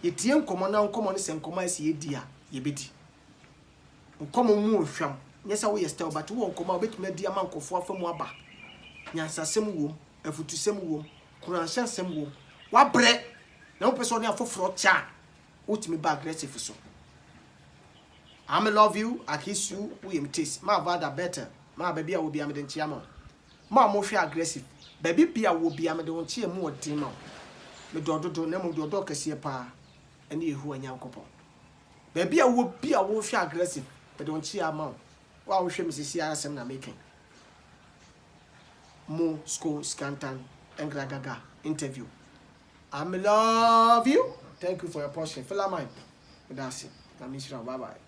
Speaker 2: ye tie nkomo na nkomo ne se nkomo asi ye di a ye bedi nkomo mu ohwam nyesa wo yestel but wo nkomo obetumi adi amankofo afamu aba nyansasem wom afutusem wom kuranshansem wom wa bre na wo peso ne afoforo cha utimi ba aggressive so I love you, I kiss you, we imitate. My father better. My baby will be a medin chiama. My more aggressive. Baby Pia will be a medon cheer more team. Me do nemo do dock a pa and you who are young couple. Baby will be a wolf aggressive, but don't cheer mount. Wow, she Mrs. Sierra Semna making. Mo school Scantan and Gragaga interview. I love you. Thank you for your portion. Fill mine. That's it. I miss you. Bye bye.